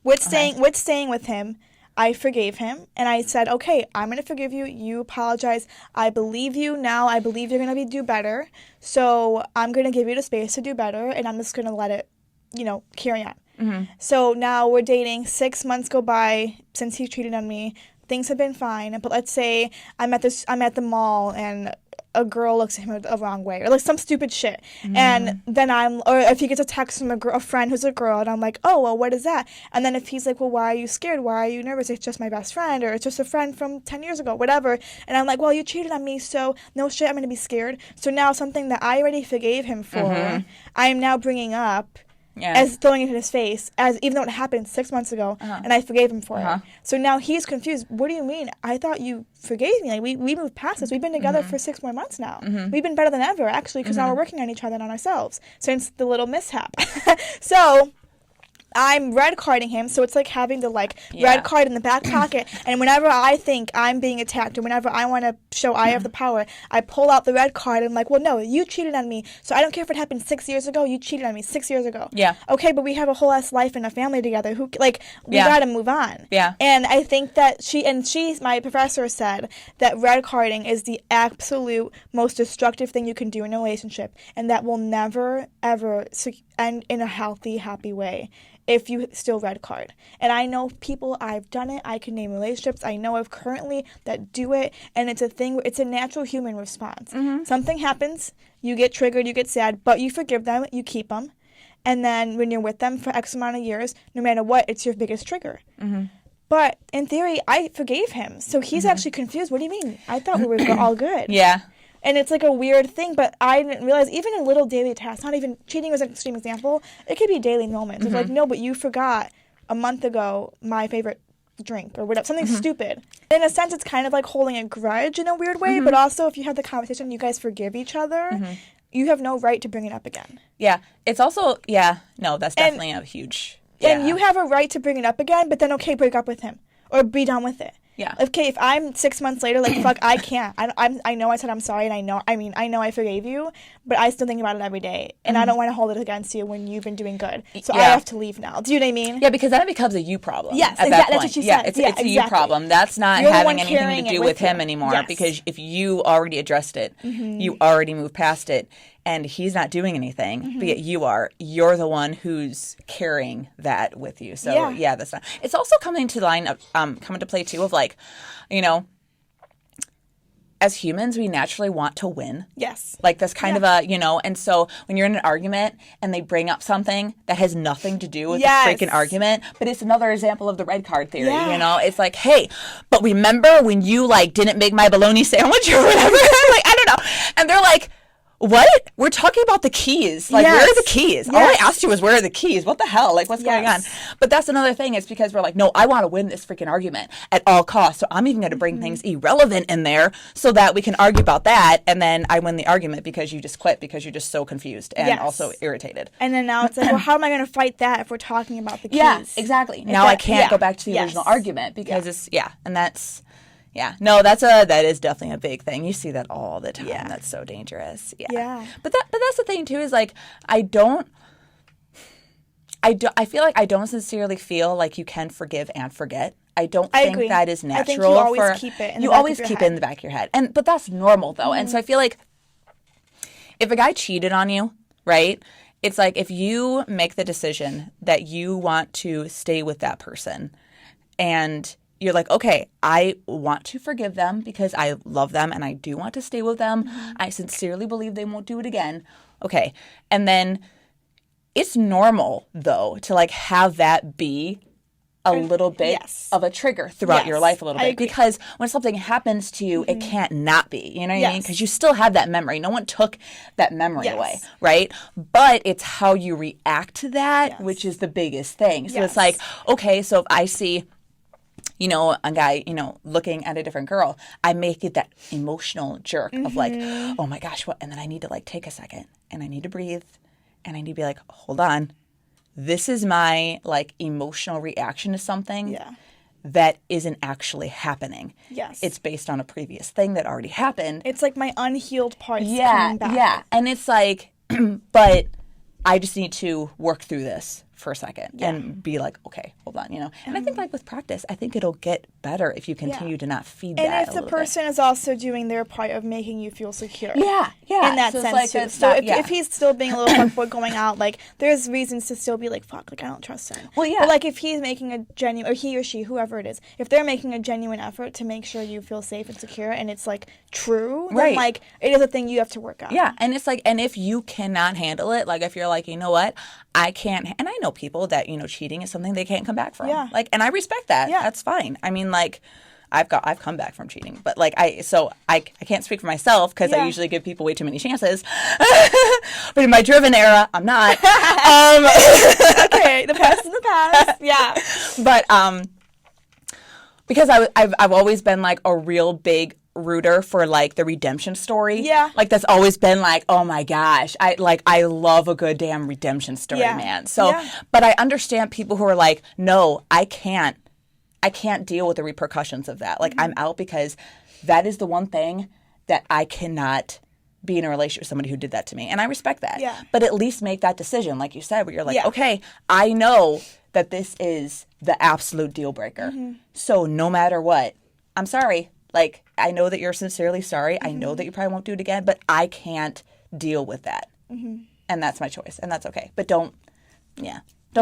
With staying with him, I forgave him, and I said, okay, I'm going to forgive you. You apologize. I believe you now. I believe you're going to do better, so I'm going to give you the space to do better, and I'm just going to let it, you know, carry on. So now we're dating. 6 months go by since he cheated on me. Things have been fine, but let's say I'm at the mall, and a girl looks at him the wrong way, or like some stupid shit. And then or if he gets a text from a friend who's a girl, and I'm like, oh, well, what is that? And then if he's like, well, why are you scared? Why are you nervous? It's just my best friend, or it's just a friend from 10 years ago, whatever. And I'm like, well, you cheated on me, so no shit, I'm going to be scared. So now something that I already forgave him for, I am now bringing up as throwing it in his face, as even though it happened 6 months ago, and I forgave him for it. So now he's confused. What do you mean? I thought you forgave me. Like we moved past this. We've been together for 6 more months now. We've been better than ever, actually, because now we're working on each other and on ourselves since the little mishap. So I'm red carding him, so it's like having the red card in the back pocket, and whenever I think I'm being attacked, or whenever I want to show I have the power, I pull out the red card and I'm like, well, no, you cheated on me, so I don't care if it happened 6 years ago, you cheated on me 6 years ago. Yeah. Okay, but we have a whole ass life and a family together, we gotta move on. Yeah. And I think that my professor said that red carding is the absolute most destructive thing you can do in a relationship, and that will never, ever end in a healthy, happy way if you still red card. And I know people, I've done it, I can name relationships I know of currently that do it, and it's a thing, it's a natural human response. Something happens, you get triggered, you get sad, but you forgive them, you keep them, and then when you're with them for X amount of years, no matter what, it's your biggest trigger. But in theory, I forgave him, so he's actually confused. What do you mean? I thought we were all good. Yeah. And it's like a weird thing, but I didn't realize, even in little daily tasks, not even cheating was an extreme example, it could be daily moments. It's like, no, but you forgot a month ago my favorite drink or whatever, something stupid. In a sense, it's kind of like holding a grudge in a weird way, but also if you have the conversation, you guys forgive each other, you have no right to bring it up again. Yeah. It's also, that's definitely a huge... And you have a right to bring it up again, but then, okay, break up with him or be done with it. Yeah. Okay, if I'm 6 months later, fuck, I can't. I know I said I'm sorry, and I know I forgave you, but I still think about it every day, and I don't want to hold it against you when you've been doing good. So I have to leave now. Do you know what I mean? Yeah, because then it becomes a you problem. Yes, exactly. That's what she said. It's a you problem. That's not having anything to do with him anymore, because if you already addressed it, you already moved past it, and he's not doing anything, but yet you're the one who's carrying that with you. So that's not. It's also coming to play too of as humans, we naturally want to win. Yes. That's kind of and so when you're in an argument and they bring up something that has nothing to do with the freaking argument, but it's another example of the red card theory, It's like, hey, but remember when you didn't make my bologna sandwich or whatever? I don't know. And they're like, what? We're talking about the keys. Where are the keys? All I asked you was, where are the keys? What the hell? What's going on? But that's another thing. It's because we're like, no, I want to win this freaking argument at all costs. So I'm even going to bring things irrelevant in there so that we can argue about that. And then I win the argument because you just quit because you're just so confused and also irritated. And then now it's like, well, how am I going to fight that if we're talking about the keys? Yeah, exactly. Now I can't go back to the original argument because it's, and that's... Yeah, no, that is definitely a big thing. You see that all the time. Yeah. That's so dangerous. Yeah. But that's the thing too is I feel like I don't sincerely feel like you can forgive and forget. I don't think agree. that is natural. I think you always keep it in the you back always of your keep head. it in the back of your head. But that's normal though. And so I feel like if a guy cheated on you, right? It's like if you make the decision that you want to stay with that person and you're like, okay, I want to forgive them because I love them and I do want to stay with them. I sincerely believe they won't do it again. Okay. And then it's normal though to like have that be a little bit of a trigger throughout your life a little bit. Because when something happens to you, it can't not be. You know what I mean? Because you still have that memory. No one took that memory away, right? But it's how you react to that, which is the biggest thing. So it's like, okay, so if I see, you know, a guy, you know, looking at a different girl, I make it that emotional jerk of like, oh my gosh, what? And then I need to like take a second and I need to breathe and I need to be like, hold on. This is my like emotional reaction to something that isn't actually happening. Yes. It's based on a previous thing that already happened. It's like my unhealed parts coming back. Yeah. And it's like, but I just need to work through this for a second and be like, okay, hold on, you know. And I think like with practice, I think it'll get better if you continue to not feed that. And if the person is also doing their part of making you feel secure. Yeah. In that so sense like too. So if he's still being a little fuckboy going out, like there's reasons to still be like, fuck, like I don't trust him. Well, yeah. But like if he's making a genuine, or he or she, whoever it is, if they're making a genuine effort to make sure you feel safe and secure and it's like true, then like it is a thing you have to work on. Yeah. And it's like, and if you cannot handle it, like if you're like, you know what, I can't, and I know people that, you know, cheating is something they can't come back from. Yeah. Like, and I respect that. Yeah. That's fine. I mean, like, I've come back from cheating, but like I can't speak for myself because I usually give people way too many chances. But in my driven era, I'm not. Okay, the past is the past. Yeah. But because I've always been like a real big rooter for like the redemption story. Yeah. Like that's always been like, oh my gosh, I love a good damn redemption story, man. So, but I understand people who are like, no, I can't deal with the repercussions of that. Like I'm out because that is the one thing that I cannot be in a relationship with somebody who did that to me. And I respect that. Yeah. But at least make that decision, like you said, where you're like, okay, I know that this is the absolute deal breaker. So no matter what, I'm sorry. Like, I know that you're sincerely sorry. I know that you probably won't do it again, but I can't deal with that. And that's my choice. And that's okay. But don't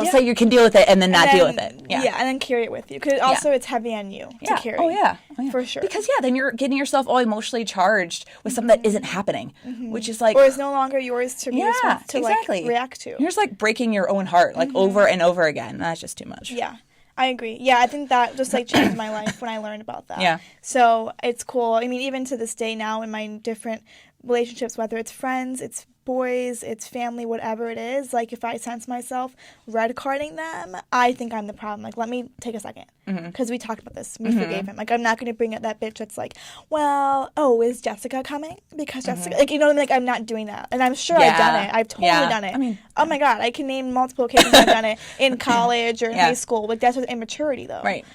say you can deal with it and then not deal with it. Yeah. And then carry it with you. Because also it's heavy on you to carry. Oh, yeah. For sure. Because, then you're getting yourself all emotionally charged with something that isn't happening, which is like... Or is no longer yours to be like, react to. You're just like breaking your own heart, like over and over again. That's just too much. Yeah. I agree. Yeah, I think that just like changed my life when I learned about that. Yeah. So it's cool. I mean, even to this day now in my different relationships, whether it's friends, it's boys, it's family, whatever it is, like if I sense myself red carding them, I think I'm the problem. Like, let me take a second. Because we talked about this. We forgave him. Like, I'm not going to bring up that bitch that's like, well, oh, is Jessica coming? Because Jessica, like, you know what I mean? Like, I'm not doing that. And I'm sure I've done it. I've totally done it. I mean, oh my God, I can name multiple occasions I've done it in college or in high school. Like, that's with immaturity, though. Right.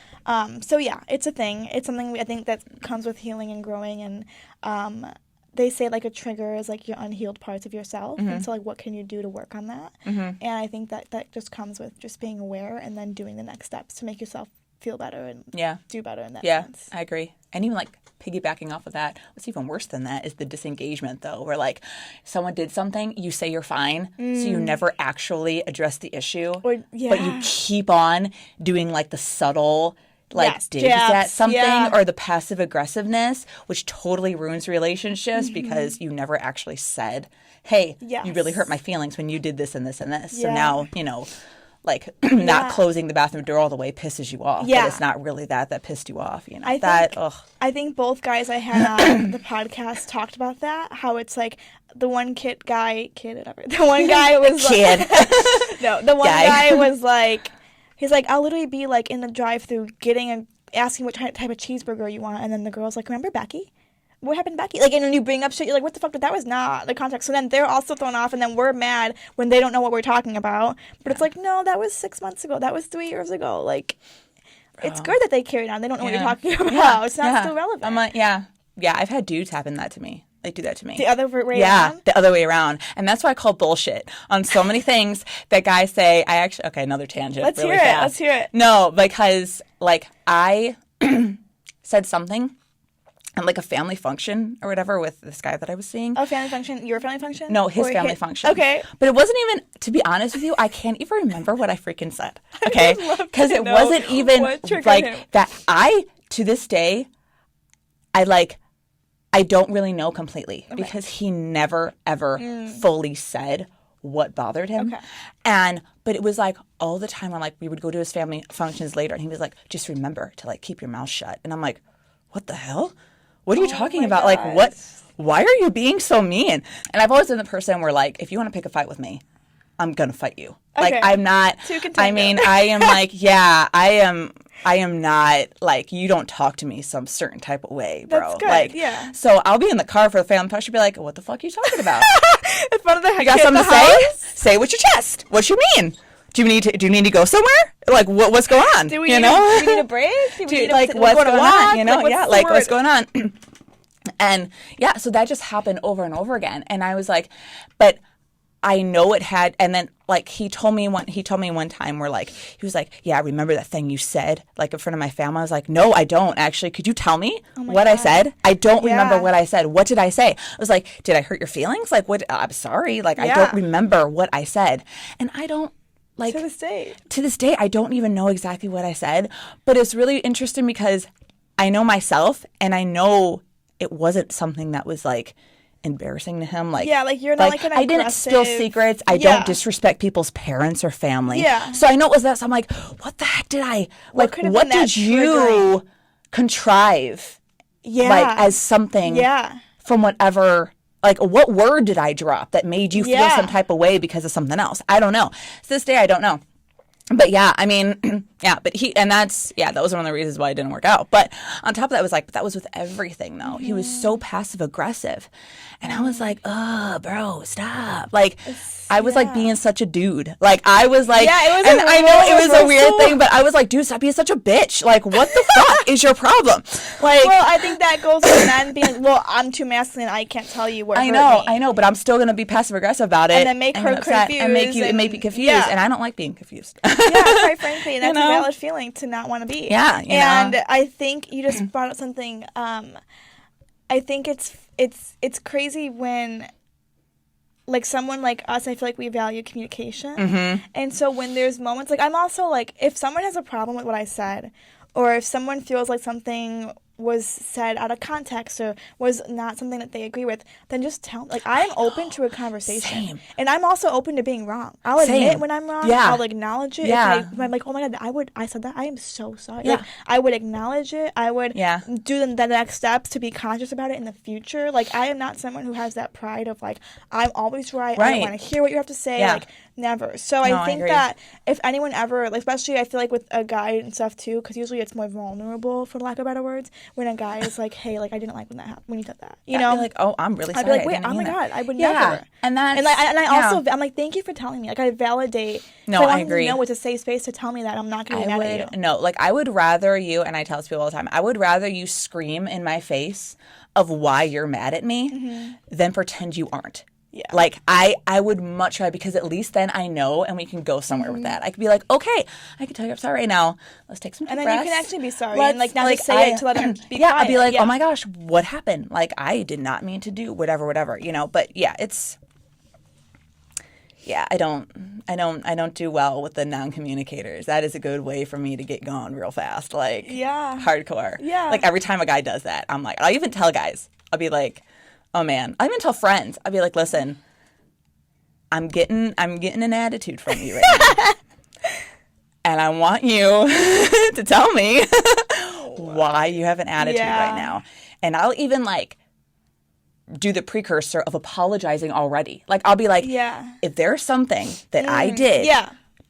So, yeah, it's a thing. It's something I think that comes with healing and growing. And they say, like, a trigger is, like, your unhealed parts of yourself. And so, like, what can you do to work on that? And I think that just comes with just being aware and then doing the next steps to make yourself feel better and do better in that sense. I agree. And even, like, piggybacking off of that, what's even worse than that is the disengagement, though, where, like, someone did something, you say you're fine, so you never actually address the issue. But you keep on doing, like, the subtle... like digs at something or the passive aggressiveness, which totally ruins relationships because you never actually said, hey, you really hurt my feelings when you did this and this and this. So now, you know, like not closing the bathroom door all the way pisses you off. But it's not really that pissed you off. You know, I think both guys I had on the podcast talked about that, how it's like the one whatever. The one guy was like, no, the one guy was like, he's like, I'll literally be, like, in the drive-thru asking what type of cheeseburger you want, and then the girl's like, remember Becky? What happened to Becky? Like, and when you bring up shit, you're like, what the fuck? But that was not the context. So then they're also thrown off, and then we're mad when they don't know what we're talking about. But it's like, no, that was 6 months ago. That was 3 years ago. Like, it's good that they carried on. They don't know what you're talking about. It's not still relevant. I'm like, yeah, I've had dudes happen that to me. They do that to me. The other way around? Yeah, the other way around. And that's why I call bullshit on so many things that guys say. Okay, another tangent. Let's really hear it. fast. Let's hear it. No, because like I said something at like a family function or whatever with this guy that I was seeing. Oh, family function? Your family function? No, his family function. Okay. But it wasn't even, to be honest with you, I can't even remember what I freaking said. Okay? Because it wasn't even like that. To this day, I don't really know completely because he never, ever fully said what bothered him. Okay. But it was like all the time, we would go to his family functions later and he was like, just remember to like keep your mouth shut. And I'm like, what the hell? What are you talking about? Gosh. Like, what? Why are you being so mean? And I've always been the person where like, if you want to pick a fight with me, I'm going to fight you. Okay. Like, I'm not, I mean, I am like, yeah, I am not like, you don't talk to me some certain type of way, bro. That's good, like, yeah. So I'll be in the car for the family function, be like, what the fuck are you talking about? In front of the You got something to say? Say with your chest. What you mean? Do you need to go somewhere? Like, what's going on? Do we need a break? Do we need like, what's going on? You know? What's going on? And yeah, so that just happened over and over again. And I was like, but I know it had, and then like he told me one time where like he was like, yeah, remember that thing you said like in front of my family? I was like, no, I don't actually. Could you tell me what God. I said? I don't remember what I said. What did I say? I was like, did I hurt your feelings? Like, what? I'm sorry. Like, I don't remember what I said, and I don't. Like, to this day, I don't even know exactly what I said, but it's really interesting because I know myself and I know it wasn't something that was like embarrassing to him. Like, like you're not like an aggressive. I didn't spill secrets. I don't disrespect people's parents or family. Yeah. So I know it was that. So I'm like, what the heck did I like? What did you contrive? Yeah. Like as something. Yeah. From whatever. Like, what word did I drop that made you feel some type of way because of something else? I don't know. To this day, I don't know. But yeah, I mean, yeah, but that was one of the reasons why it didn't work out. But on top of that, but that was with everything, though. Mm-hmm. He was so passive aggressive. And I was like, oh, bro, stop. Like, I was like being such a dude. Like, I was like, and I know it was a weird thing, but I was like, dude, stop being such a bitch. Like, what the fuck is your problem? Like, well, I think that goes with men being like, well, I'm too masculine. I can't tell you what. I know, but I'm still gonna be passive aggressive about it, and then make her confused, and make you confused, and I don't like being confused. Yeah, quite frankly, that's a valid feeling to not want to be. Yeah, and I think you just brought up something. I think it's crazy when, like, someone like us, I feel like we value communication. Mm-hmm. And so when there's moments, like, I'm also, like, if someone has a problem with what I said, or if someone feels like something was said out of context or was not something that they agree with, then just tell me. Like, I'm open to a conversation. Same. And I'm also open to being wrong. I'll admit when I'm wrong. Yeah. I'll acknowledge it. Yeah. If I'm like, oh my God, I said that. I am so sorry. Yeah. Like, I would acknowledge it. I would do the next steps to be conscious about it in the future. Like, I am not someone who has that pride of, like, I'm always right. I don't want to hear what you have to say. Yeah. Like, never. So I think that if anyone ever, like, especially I feel like with a guy and stuff too, because usually it's more vulnerable, for lack of better words, when a guy is like, hey, like, I didn't like when that happened, when you said that. You know? I'd be like, oh, I'm really sorry. I'd be like, wait, oh my God, I would never. And I also, I'm like, thank you for telling me. Like, I validate. No, I agree. You know, it's a safe space to tell me that. I'm not going to be mad at you. No, like, I would rather you, and I tell this people all the time, I would rather you scream in my face of why you're mad at me than pretend you aren't. Yeah. Like, I would much rather, because at least then I know and we can go somewhere with that. I could be like, okay, I can tell you I'm sorry right now. Let's take some deep breaths. And then you can actually be sorry and, like, not just say it to let him be quiet. I'd be like, oh my gosh, what happened? Like, I did not mean to do whatever, you know. But yeah, I don't do well with the non-communicators. That is a good way for me to get going real fast. Like, hardcore. Yeah. Like, every time a guy does that, I'm like, I'll even tell guys. I'll be like, oh man, I even tell friends. I'll be like, listen, I'm getting an attitude from you right now. And I want you to tell me why you have an attitude right now. And I'll even like do the precursor of apologizing already. Like, I'll be like, if there's something that I did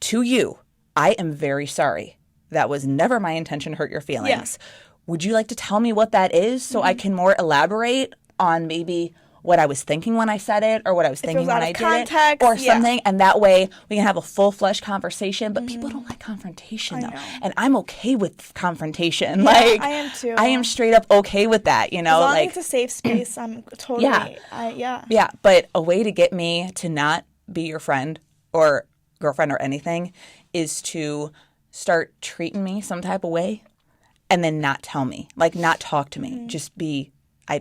to you, I am very sorry. That was never my intention to hurt your feelings. Would you like to tell me what that is so I can more elaborate on maybe what I was thinking when I said it or what I was thinking when I did it or yeah. something. And that way we can have a full-fledged conversation. But people don't like confrontation, though. And I'm okay with confrontation. Yeah, like, I am too. I am straight up okay with that, you know? As long like, as it's a safe space, I'm totally, Yeah, but a way to get me to not be your friend or girlfriend or anything is to start treating me some type of way and then not tell me, like not talk to me, just be,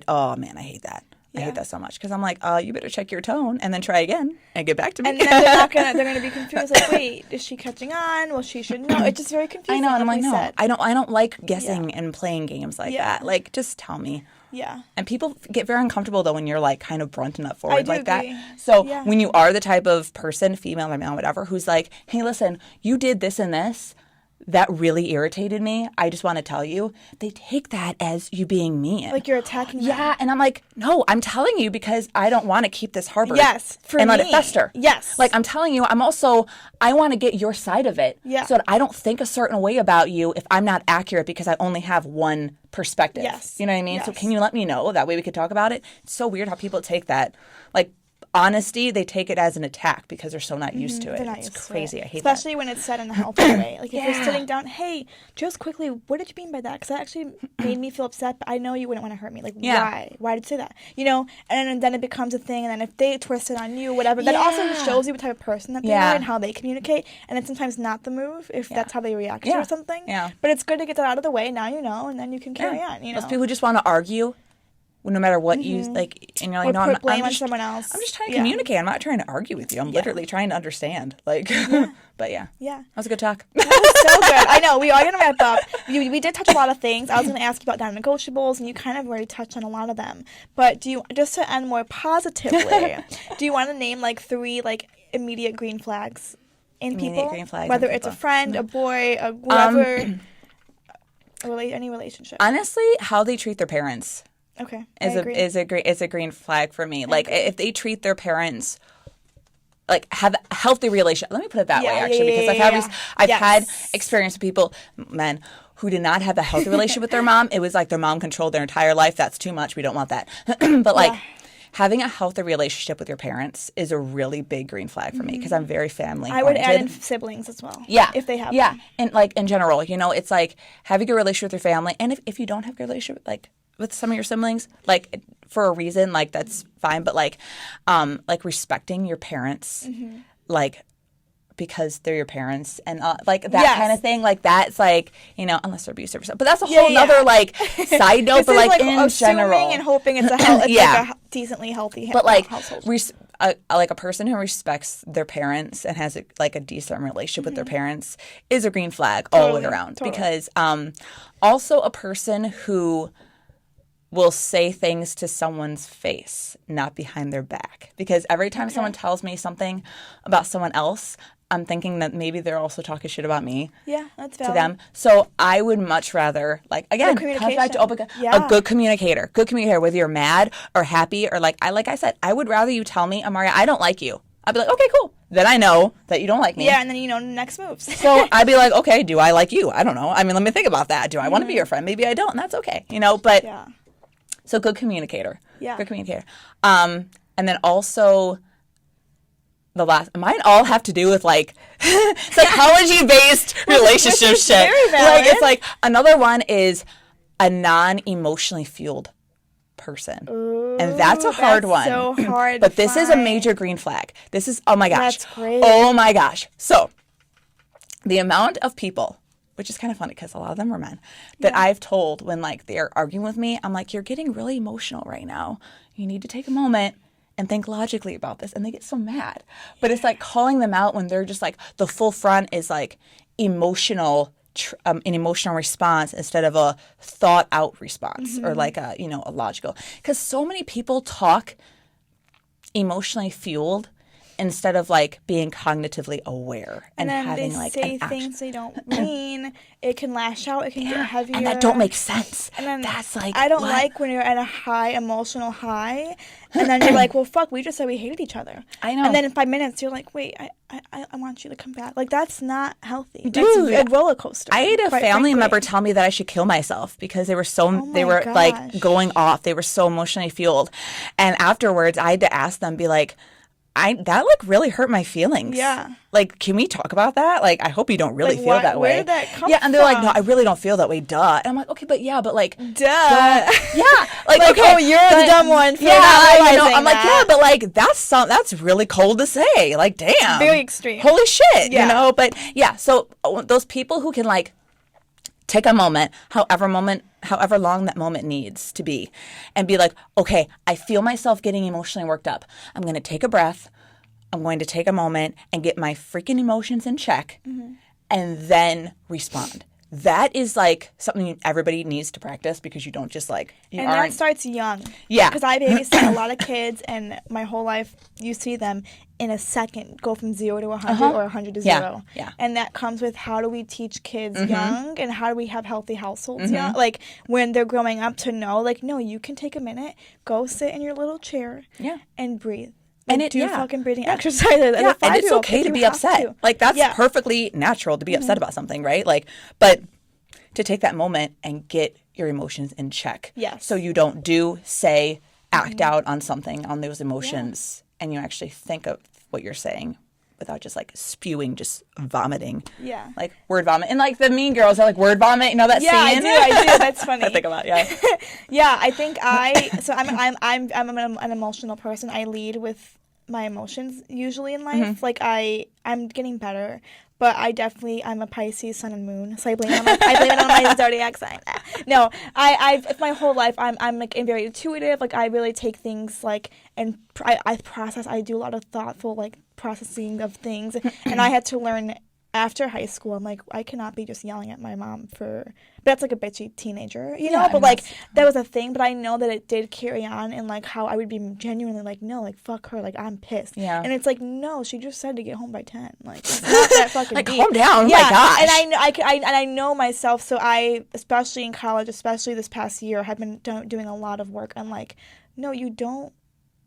oh man, I hate that. I hate that so much because I'm like, you better check your tone and then try again and get back to me. And then they're gonna be confused. Like, wait, is she catching on? Well, she should know. It's just very confusing. I know, and I'm like, no, I don't like guessing and playing games like that. Like, just tell me. Yeah. And people get very uncomfortable though when you're like kind of brunting up forward like agree. that. So when you are the type of person, female or male, whatever, who's like, hey, listen, you did this and this. That really irritated me. I just want to tell you. They take that as you being mean. Like you're attacking them. Yeah, and I'm like, no, I'm telling you because I don't want to keep this harbored. Yes, for and me. let it fester. Yes. Like I'm telling you, I want to get your side of it. Yeah. So that I don't think a certain way about you if I'm not accurate because I only have one perspective. Yes. You know what I mean? Yes. So can you let me know? That way we could talk about it. It's so weird how people take that. Like, honesty, they take it as an attack because they're so not used to it. It's crazy. I hate that. Especially when it's said in a healthy way. Like if you're sitting down, hey, just quickly, what did you mean by that? Because that actually made me feel upset, but I know you wouldn't want to hurt me. Like, why? Why did you say that? You know? And then it becomes a thing, and then if they twist it on you, whatever, that also shows you what type of person that they are and how they communicate. And it's sometimes not the move if that's how they react to or something. Yeah. But it's good to get that out of the way. Now you know, and then you can carry on. You know? Those people who just want to argue. No matter what you like, and you're like, no, I'm just someone else. I'm just trying to communicate. I'm not trying to argue with you. I'm literally trying to understand. Like, but yeah, that was a good talk. That was so good. I know we are gonna wrap up. We did touch a lot of things. I was gonna ask you about non-negotiables, and you kind of already touched on a lot of them. But do you, just to end more positively, do you want to name like 3 like immediate green flags in people? Green flags whether it's a friend, a boy, a whoever, any relationship. Honestly, how they treat their parents. Okay. Is a green flag for me. Like if they treat their parents like have a healthy relationship. Let me put it that way actually because I've had experience with people, men, who did not have a healthy relationship with their mom. It was like their mom controlled their entire life. That's too much. We don't want that. But like having a healthy relationship with your parents is a really big green flag for me because I'm very family oriented. I would add in siblings as well. Yeah. If they have them. And like in general, you know, it's like having a good relationship with your family. And if you don't have a good relationship like with some of your siblings, like for a reason, like that's fine. But like respecting your parents, like because they're your parents and like that kind of thing, like that's like, you know, unless they're abusive or something. But that's a whole nother like side note. But like in general, and hoping it's like a decently healthy but like household. Like a person who respects their parents and has a decent relationship with their parents is a green flag all the way around. Because also a person who will say things to someone's face, not behind their back. Because every time someone tells me something about someone else, I'm thinking that maybe they're also talking shit about me. Yeah, that's valid. To them. So I would much rather, like, again, comes back to a good communicator. Good communicator, whether you're mad or happy or like I said, I would rather you tell me, Amaria, I don't like you. I'd be like, okay, cool. Then I know that you don't like me. Yeah, and then you know the next moves. So I'd be like, okay, do I like you? I don't know. I mean, let me think about that. Do I want to be your friend? Maybe I don't, and that's okay. You know, but so good communicator. Yeah. Good communicator. And then also mine all have to do with like psychology-based relationship shit. Like it's like another one is a non-emotionally fueled person. Ooh, and that's a hard one. So hard. But this is a major green flag. This is, oh my gosh. That's great. Oh my gosh. So the amount of people, which is kind of funny because a lot of them are men, that I've told when like they're arguing with me, I'm like, you're getting really emotional right now. You need to take a moment and think logically about this. And they get so mad. But it's like calling them out when they're just like, the full front is like emotional, an emotional response instead of a thought out response or like a logical. Because so many people talk emotionally fueled instead of like being cognitively aware and then having they like say an things they don't mean. It can lash out. It can get heavier. and that don't make sense. And then that's like, I don't what? like when you're at a high emotional high, and then you're like, well, fuck, we just said we hated each other. I know. And then in 5 minutes, you're like, wait, I want you to come back. Like, that's not healthy. Dude, that's a roller coaster. I had a family frankly. member tell me that I should kill myself because they were like going off. They were so emotionally fueled. And afterwards, I had to ask them, be like, that like really hurt my feelings. Yeah. Like, can we talk about that? Like, I hope you don't really feel that way. Where did that come Yeah, and they're like, from? no, I really don't feel that way. Duh. And I'm like, okay, but like, Duh. yeah, like Like, okay, oh, you're the dumb one for not realizing I'm like, that. yeah, but like that's really cold to say. Like, damn, Very extreme. Holy shit, Yeah. you know. But yeah, so those people who can like take a moment, however long that moment needs to be, and be like, okay, I feel myself getting emotionally worked up. I'm going to take a breath. I'm going to take a moment and get my freaking emotions in check and then respond. That is like something everybody needs to practice because you don't just like, that starts young. Yeah. Because I babysit a lot of kids, and my whole life you see them in a second go from 0 to 100 or 100 to 0. Yeah. And that comes with how do we teach kids young, and how do we have healthy households young? Like when they're growing up to know, like, no, you can take a minute, go sit in your little chair and breathe. And it do fucking breathing exercises. Yeah, and it's okay to be upset. Like, that's perfectly natural to be upset about something, right? Like, but to take that moment and get your emotions in check. Yes. So you don't say, act out on something, on those emotions, and you actually think of what you're saying without just like spewing, just vomiting. Yeah. Like word vomit. And like the Mean Girls are like word vomit. You know that scene? I do. That's funny. I think about it, Yeah, I think I'm an emotional person. I lead with my emotions usually in life. Like I'm getting better, but I'm a Pisces sun and moon, so I blame it on my zodiac sign. No, I've my whole life I'm like very intuitive. Like I really take things like, and I process. I do a lot of thoughtful like processing of things, and I had to learn after high school. I'm like, I cannot be just yelling at my mom but that's like a bitchy teenager, you know? But like that was a thing, but I know that it did carry on, and like how I would be genuinely like, no, like fuck her, like I'm pissed. Yeah. And it's like, no, she just said to get home by 10. Like it's not that fucking like deep. calm down. Yeah. My gosh. And I know myself, so I, especially in college, especially this past year, have been doing a lot of work on like, no, you don't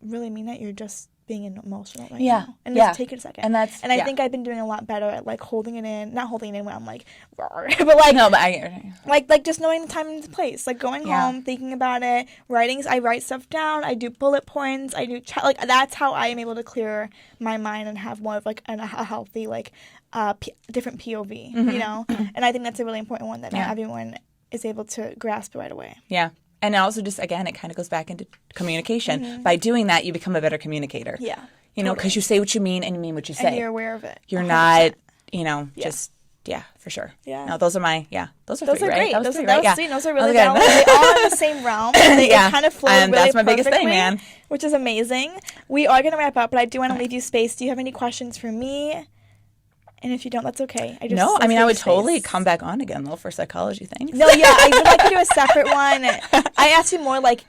really mean it. You're just being emotional right now. And just take it a second. And I think I've been doing a lot better at like holding it in, not holding it in when I'm like, rawr, but like, no, but I like just knowing the time and the place, like going home, thinking about it, I write stuff down, I do bullet points, I do like that's how I am able to clear my mind and have more of like a healthy like different POV, you know. And I think that's a really important one that not everyone is able to grasp right away. Yeah. And also just, again, it kind of goes back into communication. By doing that, you become a better communicator. Yeah. You know, because you say what you mean and you mean what you say. And you're aware of it. You're 100%. Not, you know, just, for sure. Yeah. No, those are my, those are those three, are right? great. Those are really valid. They all in the same realm. It kind of flows really that's my biggest thing, man. Which is amazing. We are going to wrap up, but I do want to leave you space. Do you have any questions for me? And if you don't, that's okay. I would totally come back on again, though, for psychology things. No, I would like to do a separate one. I asked you more like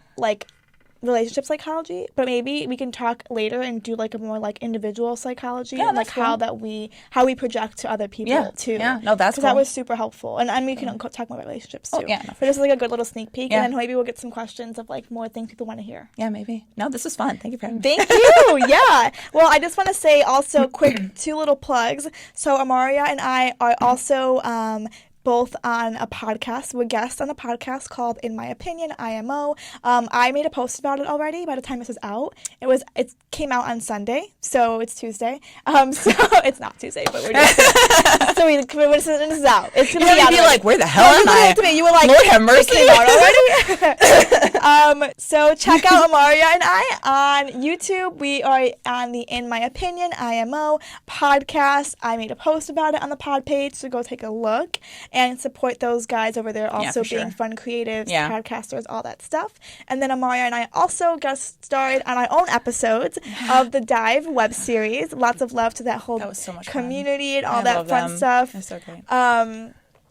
relationship psychology, but maybe we can talk later and do like a more like individual psychology and like how we project to other people too. Yeah, no, that's cool. Because that was super helpful. And we can talk more about relationships too. Oh, yeah. No, but this is like a good little sneak peek, and then maybe we'll get some questions of like more things people want to hear. Yeah, maybe. No, this was fun. Thank you for having me. Thank you. Yeah. Well, I just want to say also quick 2 little plugs. So Amaria and I are also both on a podcast. We're guests on a podcast called In My Opinion, IMO. I made a post about it already by the time this is out. It came out on Sunday, so it's Tuesday. So it's not Tuesday, but we're just so this is out. It's gonna be out. You're like, where the hell am I? To me, you were like, Lord have mercy. It came out already. So check out Amaria and I on YouTube. We are on the In My Opinion, IMO podcast. I made a post about it on the pod page, so go take a look and support those guys over there also being fun creatives, podcasters, all that stuff. And then Amaria and I also guest starred on our own episodes of the Dive web series. Lots of love to that whole that was so much community fun. and all that fun stuff. That's so great.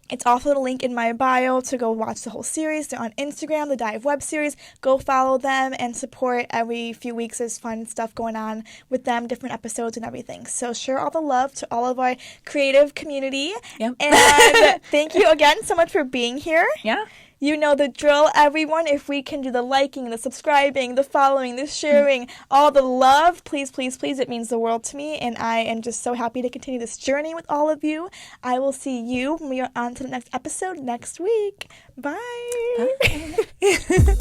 It's also the link in my bio to go watch the whole series. They're on Instagram, the Dive web series. Go follow them and support. Every few weeks there's fun stuff going on with them, different episodes and everything. So share all the love to all of our creative community. Yep. And thank you again so much for being here. Yeah. You know the drill, everyone. If we can do the liking, the subscribing, the following, the sharing, all the love, please, please, please, it means the world to me. And I am just so happy to continue this journey with all of you. I will see you when we are on to the next episode next week. Bye. Bye.